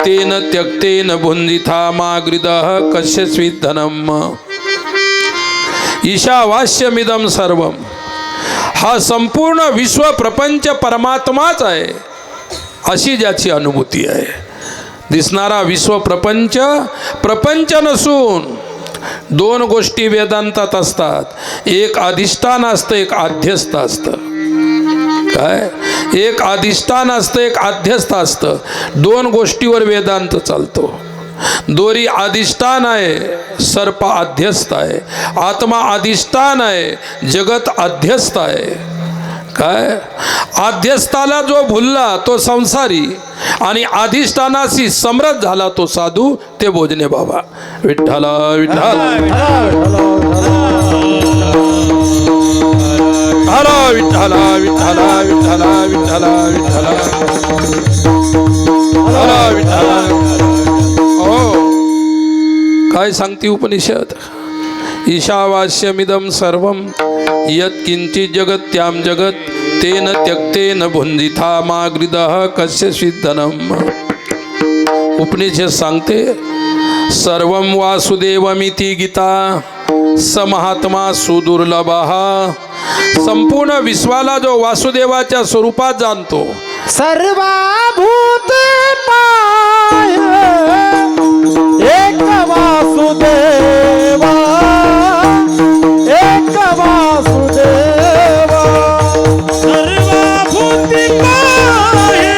तेन त्यक्तेन भुञ्जिथा मा गृदः कस्यचित् धनम्। ईशावास्यमिदं सर्वं, हा संपूर्ण विश्व प्रपंच परमात्माच आहे अशी ज्याची अनुभूती आहे। दिसणारा विश्व प्रपंच प्रपंच नसून दोन गोष्टी वेदांतात असतात, एक अधिष्ठान असतं, एक आध्यस्थ असतं। काय? एक अधिष्ठान असतं, एक आध्यस्थ असतं। दोन गोष्टीवर वेदांत चालतो। दोरी अधिष्ठान आहे, सर्प आध्यस्थ आहे, आत्मा अधिष्ठान आहे, जगत आध्यस्थ आहे। काय? आध्यस्थाला जो भुलला तो संसारी आणि अधिष्ठानाशी समरथ झाला तो साधू, ते भोजने बाबा। विठ्ठला विठ्ठला हरा विठ्ठला विठ्ठला विठ्ठला विठ्ठला विठ्ठला हरा विठ्ठला। हो, काय सांगते उपनिषद? ईशावास्यमिदं सर्वं यत्किंचित् जगत्यां जगत तेन त्यक्तेन भुञ्जिथा मा गृदः कस्यचित् धनम्। उपनिषद सांगते सर्वं वासुदेवमिति गीता स महात्मा सुदुर्लभः. संपूर्ण विश्वाला जो वासुदेवाच्या स्वरूपात जाणतो, सर्वभूत पाय एक वासुदेवा, एक वासुदेवा. सर्वभूती पाहे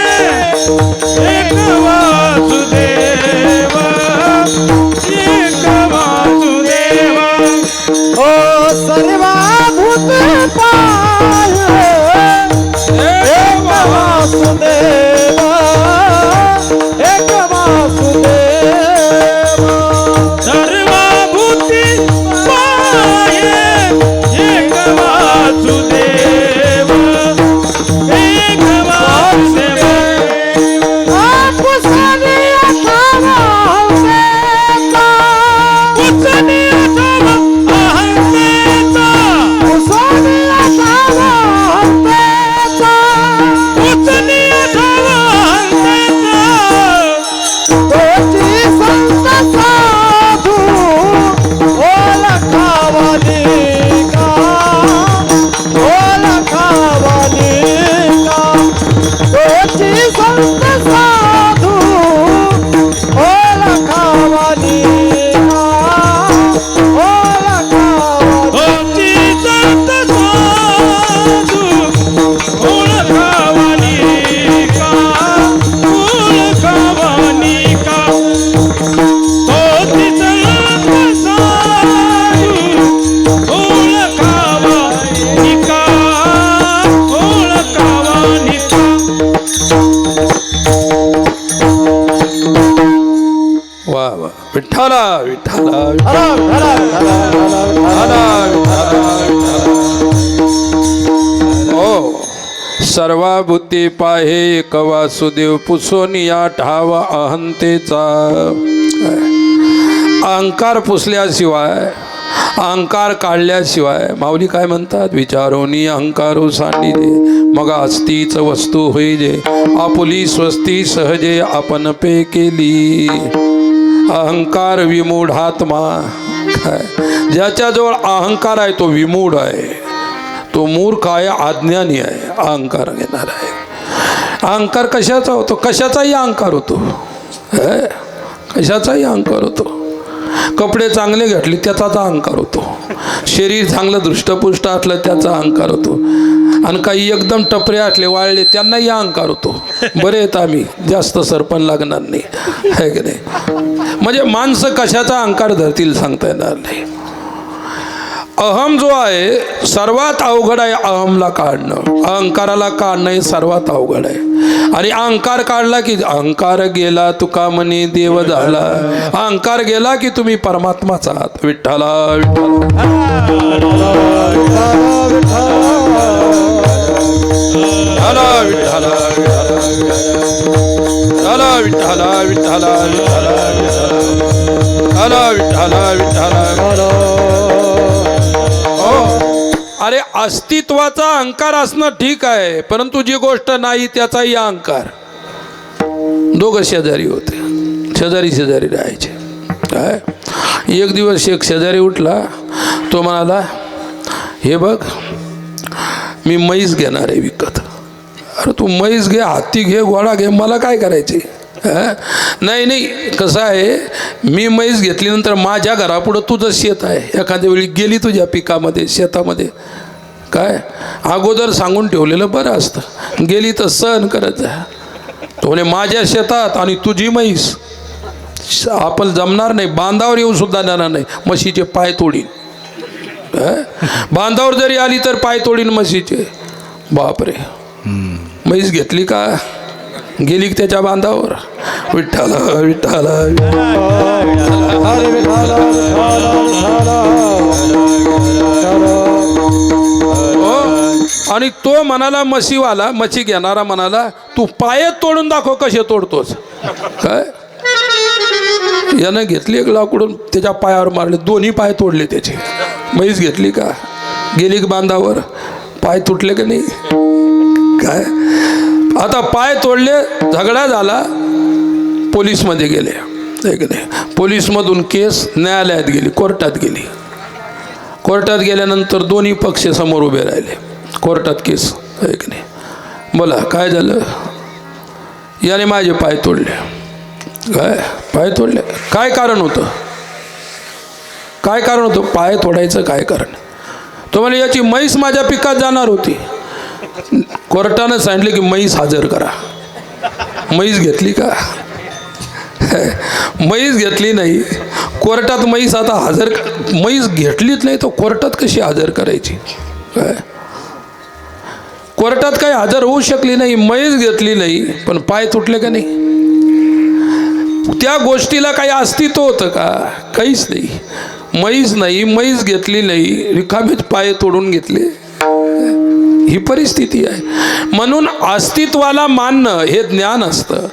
एक वासुदेवा, एक वासुदेवा. ओ सर्वभूत पाय एक वासुदेवा, एक वासुदेवा. सर्वभूती पाहे एक वासुदेवा, एक वासुदेवा. पुसनी अथवा अहंतेचा, पुसनी अथवा अहंतेचा, पुसनी अथवा अहंतेचा. पुसनी अथवा अहंतेचा. तोची संत साधू ओळखावली का, ओळखावली का. तोची संत साधू ओळखावली का, ओळखावली. ओची संत साधू ओळखावली का, ओळखावली का. ओची संत साधू ओळखावली का, ओळखावली का. वा वा विठ्ठला विठ्ठला हरा, हरा, हरा, हरा, हो सर्वा बुद्धी पाहे एक वासुदेव पुसोनिया ठावा अहंतेचा. अहंकार पुसल्याशिवाय, अहंकार काढल्याशिवाय माऊली काय म्हणतात, विचारोनी अहंकारो सांडिले मग अस्तीच वस्तू होई जे आपुली स्वस्ती सहजे आपण पे केली. अहंकार विमूढात्मा. काय ज्याच्याजवळ अहंकार आहे तो विमूढ आहे, तो मूर्ख आहे, अज्ञानी आहे. अहंकार घेणार आहे. अहंकार कशाचा होतो, कशाचाही अहंकार होतो, कशाचाही अहंकार होतो. कपडे चांगले घातले त्याचाच अहंकार होतो, शरीर चांगलं दृष्टपुष्ट असलं त्याचा अहंकार होतो, आणि काही एकदम टपरे असले वाळले त्यांनाही अहंकार होतो. बरे आहेत आम्ही, जास्त सरपण लागणार नाही, है की नाही. म्हणजे माणसं कशाचा अहंकार धरतील सांगता येणार नाही. अहम जो आहे सर्वात अवघड आहे. अहमला काढणं, अहंकाराला काढणं हे सर्वात अवघड आहे. आणि अहंकार काढला की अहंकार गेला तुका म्हणे देव झाला. अहंकार गेला की तुम्ही परमात्माचा आहात. विठ्ठला विठ्ठला विठ्ठला विठ्ठला विठ्ठला विठ्ठला विठ्ठला विठ्ठला. अरे अस्तित्वाचा अहंकार असणं ठीक आहे, परंतु जी गोष्ट नाही त्याचाही अहंकार. दोघं शेजारी होते, शेजारी शेजारी राहायचे. काय एक दिवस एक शेजारी उठला, तो म्हणाला हे बघ मी म्हैस घेणार आहे विकत. अरे तू म्हैस घे, हत्ती घे, घोडा घे, मला काय करायचे. नाही नाही कसं आहे, मी म्हैस घेतल्यानंतर माझ्या घरापुढं तुझं शेत आहे, एखाद्या वेळी गेली तुझ्या पिकामध्ये शेतामध्ये, काय अगोदर सांगून ठेवलेलं बरं असतं, गेली तर सहन करत जा. तो म्हणे माझ्या शेतात आणि तुझी म्हैस, आपण जमणार नाही, बांधावर येऊ सुद्धा देणार नाही, म्हशीचे पाय तोडीन. बांधावर जरी आली तर पाय तोडीन म्हशीचे. बापरे, म्हैस घेतली का, गेली त्याच्या बांधावर. विठ्ठला विठ्ठला आणि तो म्हणाला म्हशीवाला, म्हशी घेणारा म्हणाला तू पाय तोडून दाखव कसे तोडतोस. काय यानं घेतली एक लाकडून त्याच्या पायावर मारले, दोन्ही पाय तोडले त्याचे. म्हैस घेतली का, गेली बांधावर, पाय तुटले का नाही. काय आता पाय तोडले, झगडा झाला, पोलीसमध्ये गेले, एक नाही, पोलीसमधून केस न्यायालयात गेली, कोर्टात गेली. कोर्टात गेल्यानंतर दोन्ही पक्ष समोर उभे राहिले. कोर्टात केस, एक नाही, बोला काय झालं? याने माझे पाय तोडले. काय पाय तोडले? काय कारण होतं? काय कारण होतं पाय तोडायचं? काय कारण? तो म्हणे याची म्हैस माझ्या पिकात जाणार होती. कोर्टानं सांगितलं की म्हैस हजर करा. म्हैस घेतली का? म्हैस घेतली नाही. कोर्टात म्हैस आता हजर, म्हैस घेतलीच नाही तर कोर्टात कशी हजर करायची? काय कोर्टात काही हजर होऊ शकली नाही, म्हैस घेतली नाही, पण पाय तुटले का नाही? त्या गोष्टीला काही अस्तित्व होतं का? काहीच नाही. म्हैस नाही, म्हैस घेतली नाही, रिकामेच पाय तोडून घेतले. ही परिस्थिती आहे. म्हणून अस्तित्वाला मानणं हे ज्ञान असतं,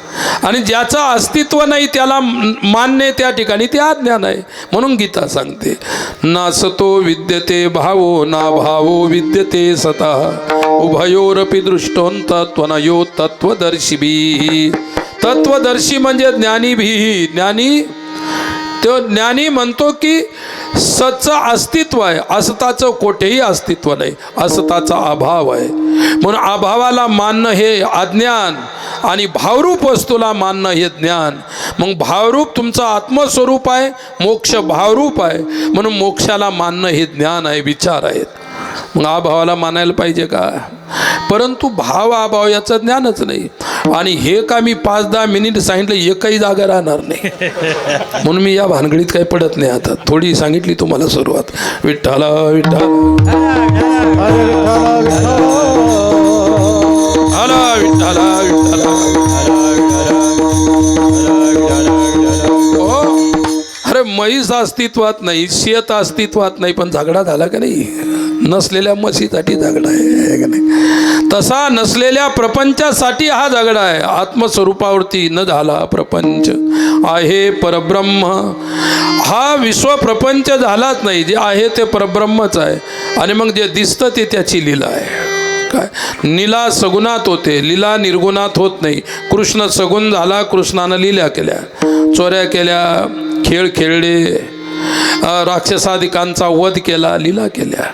आणि ज्याचं अस्तित्व नाही त्याला मानणे त्या ठिकाणी ते अज्ञान आहे. म्हणून गीता सांगते, नासतो विद्यते भावो ना भावो विद्यते सतः उभयोरपि दृष्टोंतत्वनयो तत्वदर्शिभी. तत्वदर्शी म्हणजे ज्ञानी भी. ज्ञानी तो ज्ञानी म्हणतो की सचं अस्तित्व आहे, असताचं कोठेही अस्तित्व नाही, असताचा अभाव आहे. म्हणून अभावाला मानणं हे अज्ञान, आणि भावरूप वस्तूला मानणं हे ज्ञान. मग भावरूप तुमचं आत्मस्वरूप आहे, मोक्ष भावरूप आहे, म्हणून मोक्षाला मानणं हे ज्ञान आहे, विचार आहेत. मग अभावाला मानायला पाहिजे का? परंतु भाव अभाव याचं ज्ञानच नाही. आणि हे का मी 5-10 मिनिट सांगितलं, एकही जागा राहणार नाही. म्हणून मी या भानगडीत काही पडत नाही. आता थोडी सांगितली तुम्हाला सुरुवात. विठ्ठला विठ्ठल हला विठ्ठला विठ्ठला. अरे म्हैस अस्तित्वात नाही, शेत अस्तित्वात नाही, पण झगडा झाला का नाही? नसलेल्या म्हशीसाठी झगडा आहे का नाही? तसा नसलेल्या प्रपंचासाठी हा झगडा आहे. आत्मस्वरूपावरती न झाला प्रपंच आहे परब्रह्म. हा विश्व प्रपंच झालाच नाही. जे आहे ते परब्रह्मच आहे, आणि मग जे दिसतं ते त्याची लीला आहे. काय लीला सगुणात होते, लीला निर्गुणात होत नाही. कृष्ण सगुण झाला, कृष्णानं लीला केल्या, चोऱ्या केल्या, खेळ खेळले, राक्षसादिकांचा वध केला, लीला केल्या.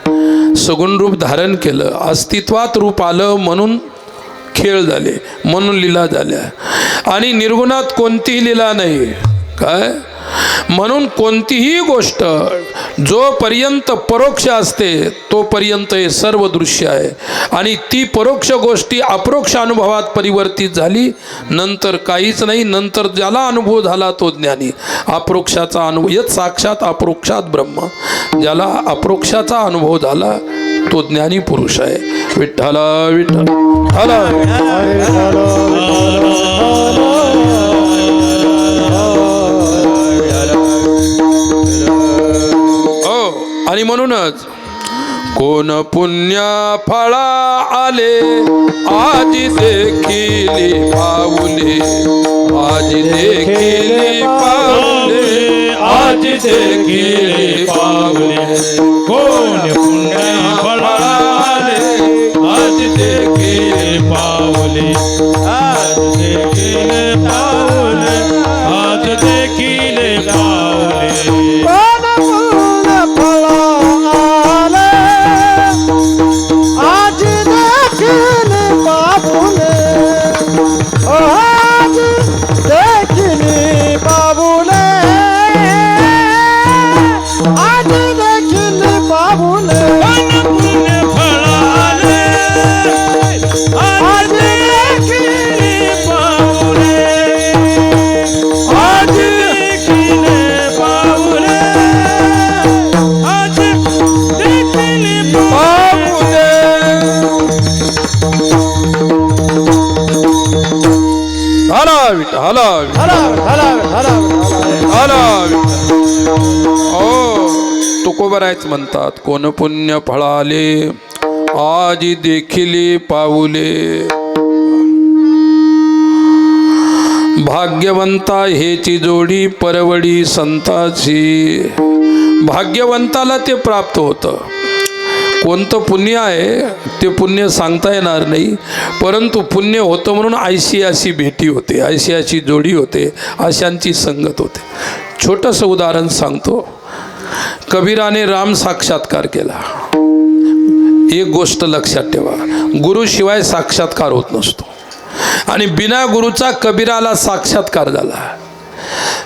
सगुण रूप धारण केलं, अस्तित्वात रूप आलं म्हणून खेळ झाले, म्हणून लीला झाल्या. आणि निर्गुणात कोणतीही लीला नाही. काय म्हणून कोणतीही गोष्ट जोपर्यंत परोक्ष असते तोपर्यंत हे सर्व दृश्य आहे, आणि ती परोक्ष गोष्टी अप्रोक्ष अनुभवात परिवर्तित झाली नंतर काहीच नाही. नंतर ज्याला अनुभव झाला तो ज्ञानी. अप्रोक्षाचा अनुभव यत साक्षात अप्रोक्षात ब्रह्म. ज्याला अप्रोक्षाचा अनुभव झाला तो ज्ञानी पुरुष आहे. विठ्ठला विठ्ठल हला आणि म्हणूनच कोण पुण्य फळा आले आज देखील पाऊले, आज देखील पाऊले, आज देखील पाऊले. कोण पुण्य फळा आले आज देखील पावले, आज देखील पावले, आज देखील पावले. तुकोबरायच म्हणतात, कोण पुण्य फळाले आज देखील पाऊले. भाग्यवंता हेची जोडी परवडी संताची. भाग्यवंताला ते प्राप्त होतं. कोणतं पुण्य आहे ते पुण्य सांगता येणार नाही, परंतु पुण्य होतं म्हणून ऐशी अशी भेटी होते, ऐशी अशी जोडी होते, अशांची संगत होते. छोटंसं उदाहरण सांगतो. कबीराने राम साक्षात्कार केला. एक गोष्ट लक्षात ठेवा, गुरुशिवाय साक्षात्कार होत नसतो. आणि बिना गुरुचा कबीराला साक्षात्कार झाला.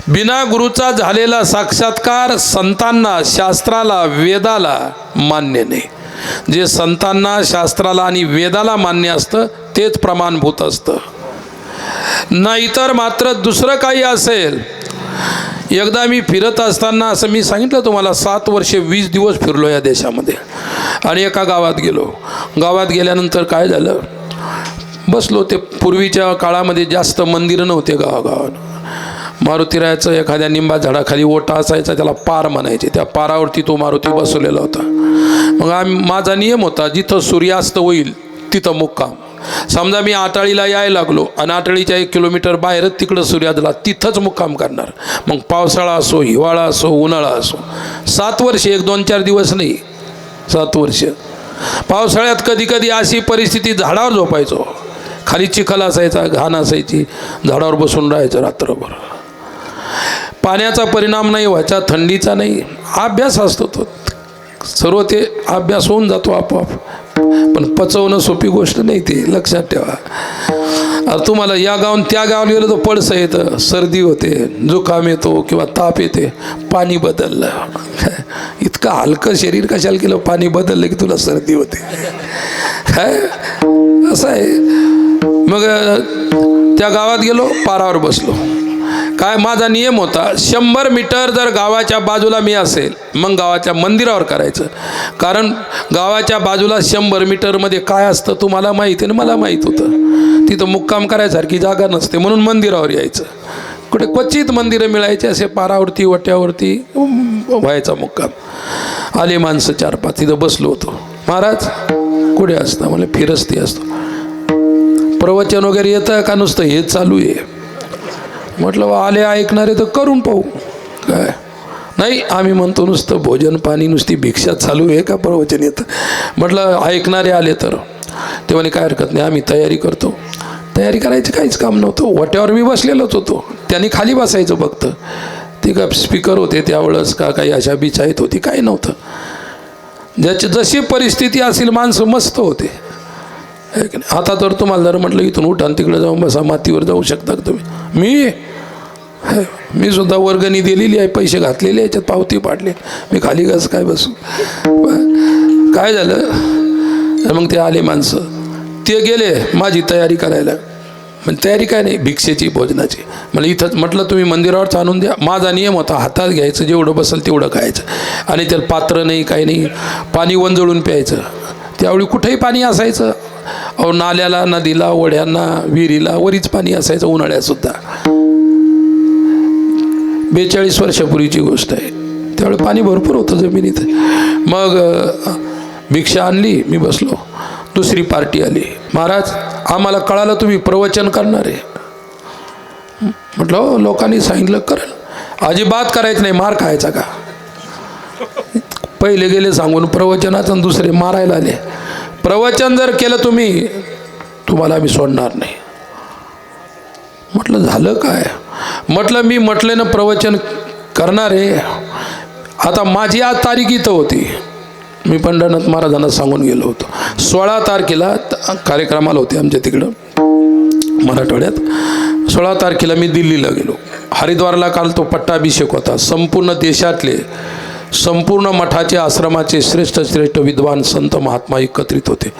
बिना गुरुचा झालेला साक्षात्कार संतांना, शास्त्राला, वेदाला मान्य नाही. जे संतांना, शास्त्राला आणि वेदाला मान्य असतं तेच प्रमाणभूत असतं. नाहीतर मात्र दुसरं काही असेल. एकदा मी फिरत असताना, असं मी सांगितलं तुम्हाला, 7 वर्षे 20 दिवस फिरलो या देशामध्ये. आणि एका गावात गेलो. गावात गेल्यानंतर काय झालं, बसलो. ते पूर्वीच्या काळामध्ये जास्त मंदिरं नव्हते गावागावात. मारुतीरायाचं एखाद्या निंबा झाडाखाली ओटा असायचा, त्याला पार म्हणायचे. त्या पारावरती तो मारुती बसवलेला होता. मग माझा नियम होता, जिथं सूर्यास्त होईल तिथं मुक्काम. समजा मी आटाळीला यायला लागलो आणि आटाळीच्या 1 किलोमीटर बाहेरच तिकडं सूर्यादला, तिथंच मुक्काम करणार. मग पावसाळा असो, हिवाळा असो, उन्हाळा असो. 7 वर्षे, 1-2-4 दिवस नाही, 7 वर्ष. पावसाळ्यात कधी कधी अशी परिस्थिती, झाडावर झोपायचो. खाली चिखल असायचा, घाण असायची, झाडावर बसून राहायचं रात्रभर. पाण्याचा परिणाम नाही व्हायचा, थंडीचा नाही. अभ्यास असतो तो, सर्व ते अभ्यास होऊन जातो आपोआप. पण पचवणं सोपी गोष्ट नाही, ते लक्षात ठेवा. आता तुम्हाला या गावून त्या गावाला गेलं तर पळसं येतं, सर्दी होते, जुकाम येतो किंवा ताप येते. पाणी बदललं, इतकं हलकं शरीर कशाला केलं, पाणी बदललं की तुला सर्दी होते. काय असं आहे. मग त्या गावात गेलो, पारावर बसलो. काय माझा नियम होता, 100 मीटर जर गावाच्या बाजूला मी असेल मग गावाच्या मंदिरावर करायचं. कारण गावाच्या बाजूला 100 मीटरमध्ये काय असतं तुम्हाला माहिती आहे, मला माहीत होतं. तिथं मुक्काम करायसारखी जागा नसते, म्हणून मंदिरावर यायचं. कुठे क्वचित मंदिरं मिळायचे, असे पारावरती वट्यावरती व्हायचा मुक्काम. आले माणसं 4-5, तिथं बसलो होतो. महाराज कुठे असता, मला फिरस्ती असतो. प्रवचन वगैरे येतं का नुसतं हेच चालू आहे? म्हटलं आले ऐकणारे तर करून पाहू. काय नाही, आम्ही म्हणतो नुसतं भोजन पाणी, नुसती भिक्षा चालू आहे का प्रवचन येतं? म्हटलं ऐकणारे आले तर. ते म्हणे काय हरकत नाही, आम्ही तयारी करतो. तयारी करायचं काहीच काम नव्हतं. वाट्यावर मी बसलेलोच होतो, त्यांनी खाली बसायचं फक्त. ते का स्पीकर होते त्यावेळेस का काही अशा बिचाईत होती, काही नव्हतं. ज्याची जशी परिस्थिती असेल माणसं मस्त होते. आता तर तुम्हाला जर म्हटलं इथून उठा आणि तिकडे जाऊन बसा, मातीवर जाऊ शकता का तुम्ही? मी सुद्धा वर्गणी दिलेली आहे, पैसे घातलेले, याच्यात पावती पाडले. मी खाली कसं काय बसू? काय झालं, मग ते आले माणसं, ते गेले माझी तयारी करायला. पण तयारी काय नाही, भिक्षेची, भोजनाची. मला इथंच म्हटलं तुम्ही मंदिरावरच आणून द्या. माझा नियम होता, हातात घ्यायचं, जेवढं बसेल तेवढं खायचं. आणि त्याला पात्र नाही, काही नाही, पाणी वंजळून प्यायचं. त्यावेळी कुठेही पाणी असायचं. अहो नाल्याला, नदीला, ओढ्यांना, विहिरीला वरीच पाणी असायचं, उन्हाळ्यातसुद्धा. 42 वर्षापूर्वीची गोष्ट आहे. त्यावेळी पाणी भरपूर होतं जमिनीत. मग भिक्षा आणली, मी बसलो. दुसरी पार्टी आली. महाराज आम्हाला कळालं तुम्ही प्रवचन करणार आहे. म्हटलं हो, लोकांनी सांगितलं करेल. अजिबात करायचं नाही, मार खायचा का? पहिले गेले सांगून प्रवचनाचं आणि दुसरे मारायला आले. प्रवचन जर केलं तुम्हाला आम्ही सोडणार नाही. म्हटलं झालं काय? म्हटलं मी म्हटलं ना प्रवचन करणार आहे. आता माझी आज तारीख इथं होती. मी पंढरनाथ महाराजांना सांगून गेलो होतो. 16 तारखेला कार्यक्रमाला होते आमच्या तिकडं मराठवाड्यात. 16 तारखेला मी दिल्लीला गेलो. हरिद्वारला काल तो पट्टाभिषेक होता. संपूर्ण देशातले, संपूर्ण मठाचे, आश्रमाचे श्रेष्ठ श्रेष्ठ विद्वान संत महात्मा एकत्रित होते.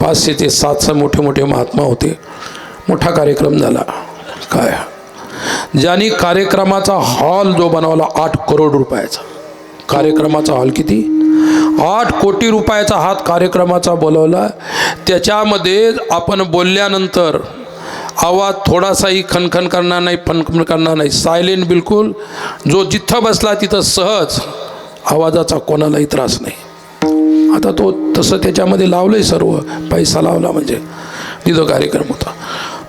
500 ते 700 मोठे मोठे महात्मा होते. मोठा कार्यक्रम झाला. काय ज्यांनी कार्यक्रमाचा हॉल जो बनवला 8 करोड रुपयाचा. कार्यक्रमाचा हॉल किती? 8 कोटी रुपयाचा हात कार्यक्रमाचा बोलवला. त्याच्यामध्ये आपण बोलल्यानंतर आवाज थोडासाही खणखण करणार नाही, फणफण करणार नाही, सायलेंट बिलकुल. जो जिथं बसला तिथं सहज, आवाजाचा कोणालाही त्रास नाही. आता तो तसं त्याच्यामध्ये लावलंय, सर्व पैसा लावला म्हणजे. तिथं कार्यक्रम होता.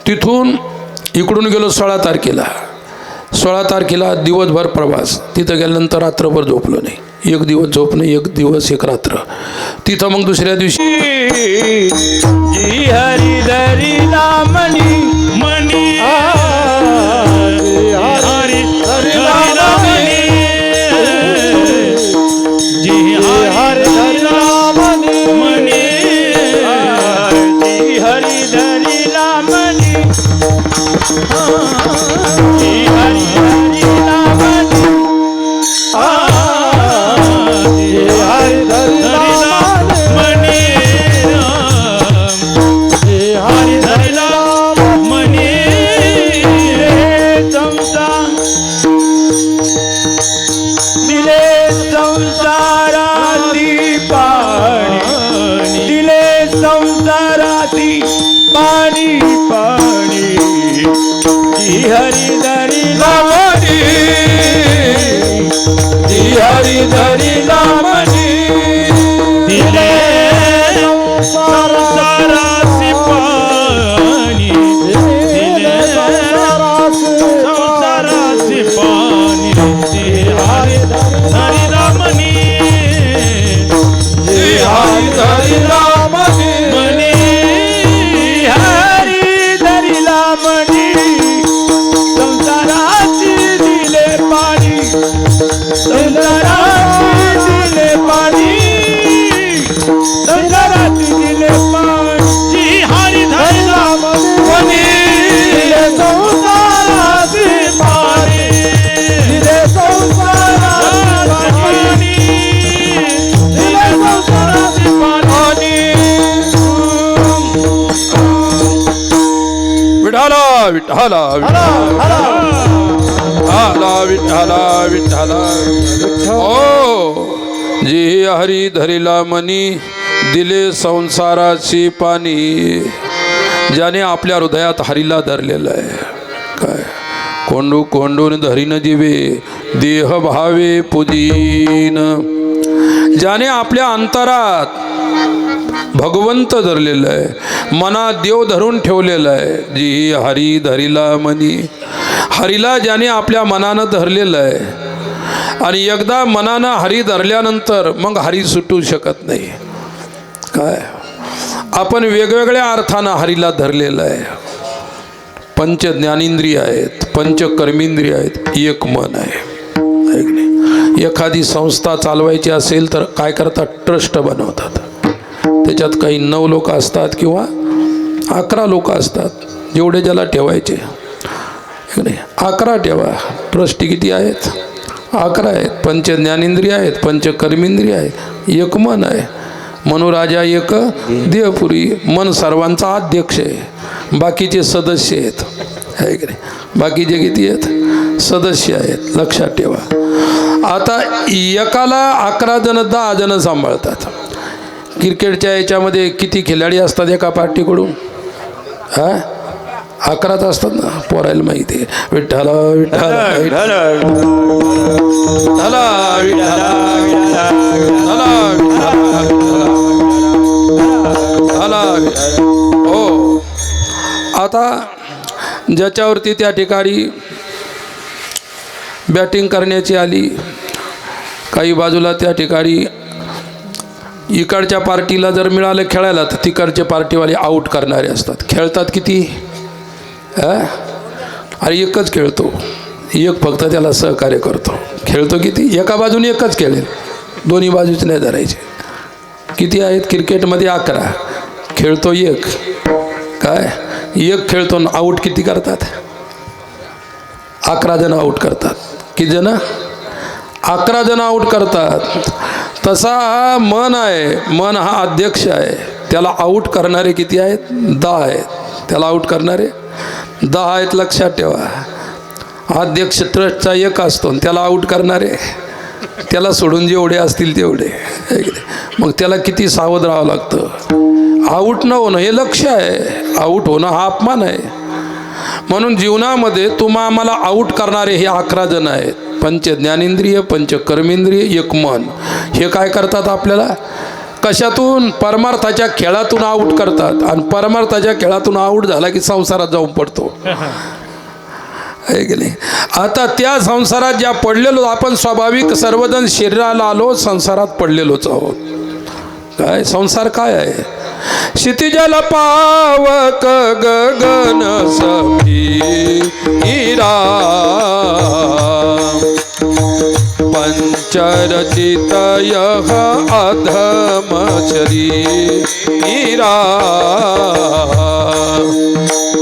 तिथून इकडून गेलो 16 तारखेला. 16 तारखेला दिवसभर प्रवास. तिथं गेल्यानंतर रात्रभर झोपलो नाही. एक दिवस झोपणं, एक दिवस एक रात्र. तिथं मग दुसऱ्या दिवशी जी हरी धरिला मनी मनी जी हरी धरिला मनी जी हरी धरिला मनी मनी जी हरी धरिला मनी जी हरी धरिला मनी जी हरी धरिला मनी जी हरी धरिला मनी दिले संसाराती पाणी दिले संसाराती पाणी पाणी जी हरी धरिला मनी जी हरी धरिला मनी दिले संसारासी पाणी दिले संसारासी पाणी जी हरी धरिला मनी जी हरी धरिला मनी मनी हरी धरिला मनी संसाराची दिले पाणी संसाराची दिले पाणी संसाराची दिले पाणी जी हरी धरिला मनी दिले संसाराची पाणी दिले संसाराची पाणी दिले संसाराची पाणी विठाला विठाला हरा हरा विठाला विठाला विठाला ओ जी हरी धरिला मनी दिले संसाराची पाणी. ज्याने आपल्या हृदयात हरीला धरलेलं आहे. काय कोंडू कोंडून धरीन जीवे देह भावे पुजीन. ज्याने आपल्या अंतरात भगवंत धरलेलं आहे, मनात देव धरून ठेवलेलं आहे. जी हरी धरिला मनी. हरीला ज्याने आपल्या मनानं धरलेलं आहे आणि एकदा मनानं हरी धरल्यानंतर मग हरी सुटू शकत नाही. काय आपण वेगवेगळ्या अर्थानं हरीला धरलेलं आहे. पंच ज्ञानेंद्रिय आहेत, पंच कर्मेंद्रिय आहेत, एक मन आहे. है की नाही? एखादी संस्था चालवायची असेल तर काय करतात? ट्रस्ट बनवतात. त्याच्यात काही 9 लोक असतात किंवा 11 लोक असतात, जेवढे ज्याला ठेवायचे. नाही 11 ठेवा. ट्रस्टी किती आहेत? 11 आहेत. पंच ज्ञानेंद्रिय आहेत, पंच कर्मेंद्रिय आहेत, एक मन आहे. मनोराजा एक देहपुरी. मन सर्वांचा अध्यक्ष आहे, बाकीचे सदस्य आहेत. आहे की नाही? बाकीचे किती आहेत? सदस्य आहेत. लक्षात ठेवा. आता एकाला 11 जण 10 जण सांभाळतात. क्रिकेटच्या याच्यामध्ये किती खिलाडी असतात एका पार्टीकडून? 11च असतात ना, पोरायला माहिती आहे. विठ्ठला विठ्ठला विठ्ठला हो. आता ज्याच्यावरती त्या ठिकाणी बॅटिंग करण्याची आली, काही बाजूला त्या ठिकाणी इकडच्या पार्टीला जर मिळालं खेळायला तर तिकडचे पार्टीवाले आऊट करणारे असतात. खेळतात किती? अरे एकच खेळतो, एक फक्त त्याला सहकार्य करतो. खेळतो किती? एका बाजूने एकच खेळेल, दोन्ही बाजूच नाही धरायचे. किती आहेत क्रिकेटमध्ये? 11. खेळतो एक. काय एक खेळतो, आऊट किती करतात? 11 जण आऊट करतात. किती जण? 11 जण आऊट करतात. तसा हा मन आहे. मन हा अध्यक्ष आहे. त्याला आऊट करणारे किती आहेत? 10 आहेत. त्याला आऊट करणारे 10 आहेत. लक्षात ठेवा. अध्यक्ष ट्रस्टचा एक असतो, त्याला आऊट करणारे त्याला सोडून जेवढे असतील तेवढे. मग त्याला किती सावध राहावं लागतं. आऊट न होणं हे लक्ष आहे, आऊट होणं हा अपमान आहे. म्हणून जीवनामध्ये आम्हाला आऊट करणारे हे 11 जण आहेत. पंच ज्ञानेंद्रिय, पंच कर्मेंद्रिय, एक मन. हे काय करतात? आपल्याला कशातून? परमार्थाच्या खेळातून आऊट करतात. आणि परमार्थाच्या खेळातून आऊट झाला की संसारात जाऊन पडतो. आहे की नाही. आता त्या संसारात ज्या पडलेलो आपण स्वाभाविक सर्वजण शरीराला आलो संसारात पडलेलोच आहोत. काय संसार काय आहे? क्षितिजल पावक गगन समीरा पंचरचित यह अधम शरीरा.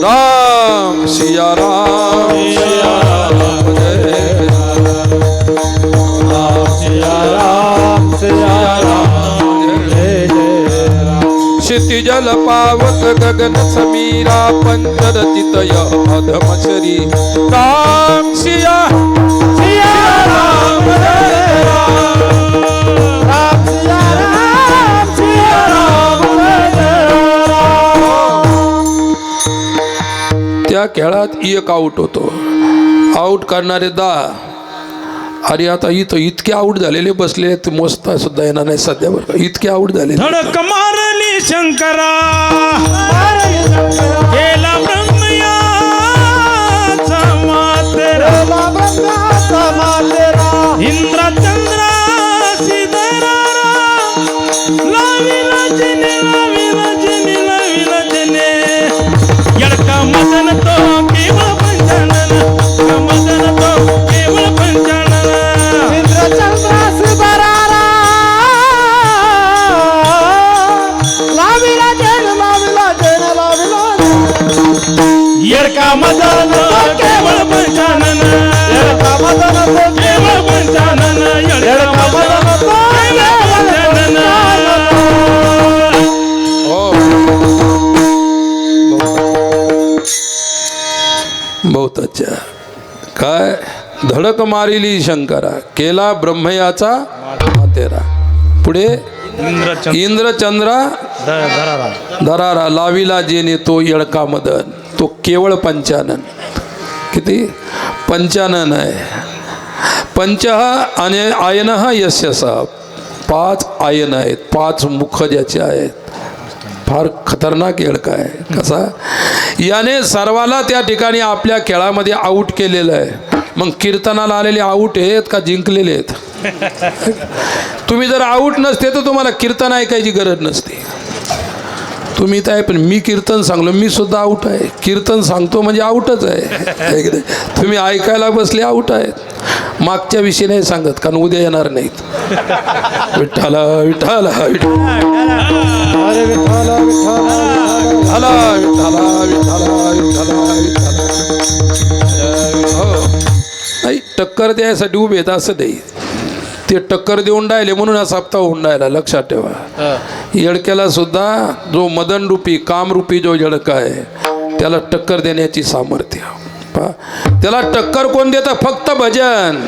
राम सिया राम सिया राम सिया राम जय जय राम. क्षितिजल पावक गगन समीरा पंचरचित यह अधम शरी. राम सिया सिया राम जय राम. राम सिया राम जय राम. त्या खेळात एक आऊट होतो. आऊट करणारे 10. अरे आता इथं इतके आऊट झालेले बसले ते मोजता सुद्धा येणार नाही सध्या बरं का. इतके आऊट झाले. धडक मारली शंकरा केला ब्रह्मयाचा मातेरा. इंद्रा चंद्रा सिद्धरा लाविला जने लाविला जने लाविला जने. यडका मदन तो केवळ पंचानन मदन तो केवळ पंचानन. यडका मदन केवळ पंचानन केवळ पंचानन. यडका मदन केवळ पंचानन. बहुत अच्छा. काय धडक मारिली शंकरा केला ब्रह्मयाचा मातेरा. पुढे इंद्रचंद्रा धरारा लाविला जेने तो येळका मदन. तो केवळ पंचानन. किती पंचानन आहे. पंच आणि आयन यशस 5 आयन आहेत. 5 मुख ज्याचे आहेत. फार खतरनाक येळका आहे. कसा याने सर्वाला त्या ठिकाणी आपल्या खेळामध्ये आऊट केलेलं आहे. मग कीर्तनाला आलेले आऊट आहेत का जिंकलेले आहेत? तुम्ही जर आऊट नसते तर तुम्हाला कीर्तन ऐकायची गरज नसते. तुम्ही तर आहे पण मी कीर्तन सांगलो मी सुद्धा आऊट आहे. कीर्तन सांगतो म्हणजे आऊटच आहे. तुम्ही ऐकायला बसले आऊट आहेत. मागच्या विषयी नाही सांगत कारण उद्या येणार नाहीत. विठ्ठला विठ्ठला विठ्ठला विठ्ठला विठ्ठला विठ्ठला विठ्ठला. हो नाही टक्कर द्यायसाठी उभे आहेत असं नाही. ते टक्कर देऊन राहिले म्हणून हा सप्ताह होऊन राहिला. लक्षात ठेवा. येडक्याला सुद्धा जो मदन रूपी कामरूपी जो येडका आहे त्याला टक्कर देण्याची सामर्थ्य. त्याला टक्कर कोण देतं? फक्त भजन.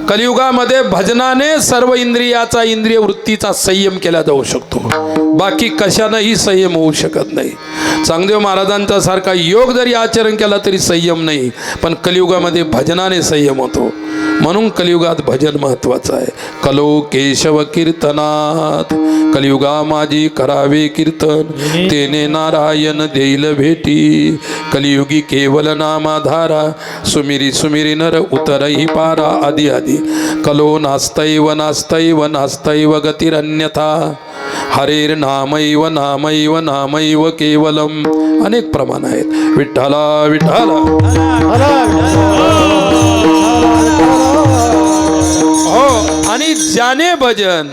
कलियुगामध्ये भजनाने सर्व इंद्रियाचा इंद्रिय वृत्तीचा संयम केला जाऊ शकतो. बाकी कशानंही संयम होऊ शकत नाही. चांगदेव महाराजांचा सारखा योग जरी आचरण केला तरी संयम नाही. पण कलियुगामध्ये भजनाने संयम होतो. म्हणून कलियुगात भजन महत्वाचं आहे. कलो केशव कीर्तनात कलियुगा माझी करावे कीर्तन तेने नारायण देईल भेटी. कलियुगी केवल नामाधारा सुमिरी सुमिरी नर उतरही पारा. आदी आदी कलो नास्तैव नास्तैव नास्तैव गतिरन्यथा हरेर नामैव नामैव नामैव केवलम. अनेक प्रमाण आहेत. विठ्ठला विठ्ठला. हो आणि ज्याने भजन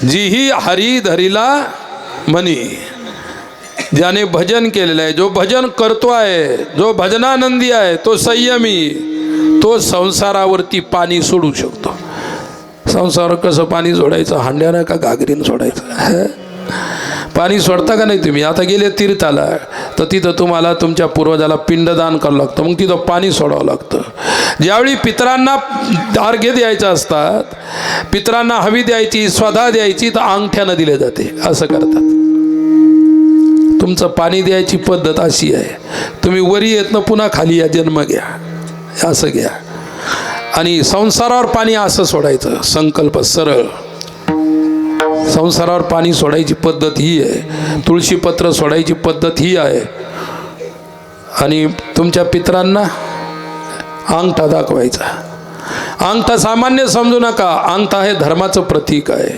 जीही हरी धरिला म्हणी. ज्याने भजन केलेलं आहे जो भजन करतो आहे जो भजनानंदी आहे तो संयमी. तो संसारावरती पाणी सोडू शकतो. संसारावर कसं पाणी सोडायचं? हांड्यानं का घागरीनं सोडायचं? पाणी सोडता का नाही तुम्ही? आता गेले तीर्थाला तर तिथं तुम्हाला तुमच्या पूर्वजाला पिंडदान करावं लागतं. मग तिथं पाणी सोडावं लागतं. ज्यावेळी पितरांना अर्घ्य द्यायचं असतात पितरांना हवी द्यायची स्वधा द्यायची तर अंगठ्यानं दिले जाते. असं करतात. तुमचं पाणी द्यायची पद्धत अशी आहे. तुम्ही वरी येत ना पुन्हा खाली या जन्म घ्या असं घ्या. आणि संसारावर पाणी असं सोडायचं. संकल्प सरळ. संसारावर पाणी सोडायची पद्धत ही आहे. तुळशीपत्र सोडायची पद्धत ही आहे. आणि तुमच्या पितरांना अंगठा दाखवायचा. अंगठा सामान्य समजू नका, अंगठा हे धर्माचं प्रतीक आहे.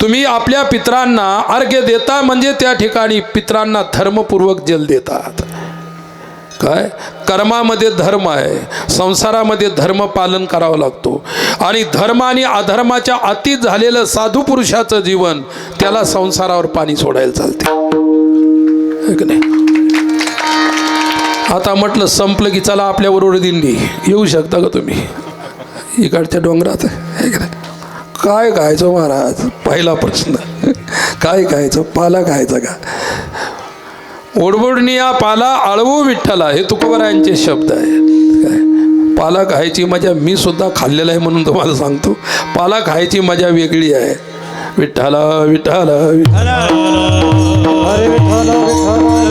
तुम्ही आपल्या पितरांना अर्घ्य देता म्हणजे त्या ठिकाणी पितरांना धर्मपूर्वक जल देतात. काय कर्मामध्ये धर्म आहे, संसारामध्ये धर्म पालन करावं लागतो. आणि धर्म आणि अधर्माच्या अतीत झालेलं साधू पुरुषाचं जीवन, त्याला संसारावर पाणी सोडायला चालते, है की नाही? आता म्हटलं संपलं की चला आपल्याबरोबर दिंडी, येऊ शकता का तुम्ही इकडच्या डोंगरात, है की नाही? काय खायचं महाराज, पहिला प्रश्न, काय खायचं? पाला खायचा का? ओढबोडनिया पाला आळवू विठ्ठला, हे तुकोबरायांचे शब्द आहेत. काय पाला खायची मजा मी सुद्धा खाल्लेला आहे म्हणून तुम्हाला सांगतो. पाला खायची मजा वेगळी आहे. विठ्ठला विठ्ठला विठ्ठला हरे विठ्ठल विठ्ठल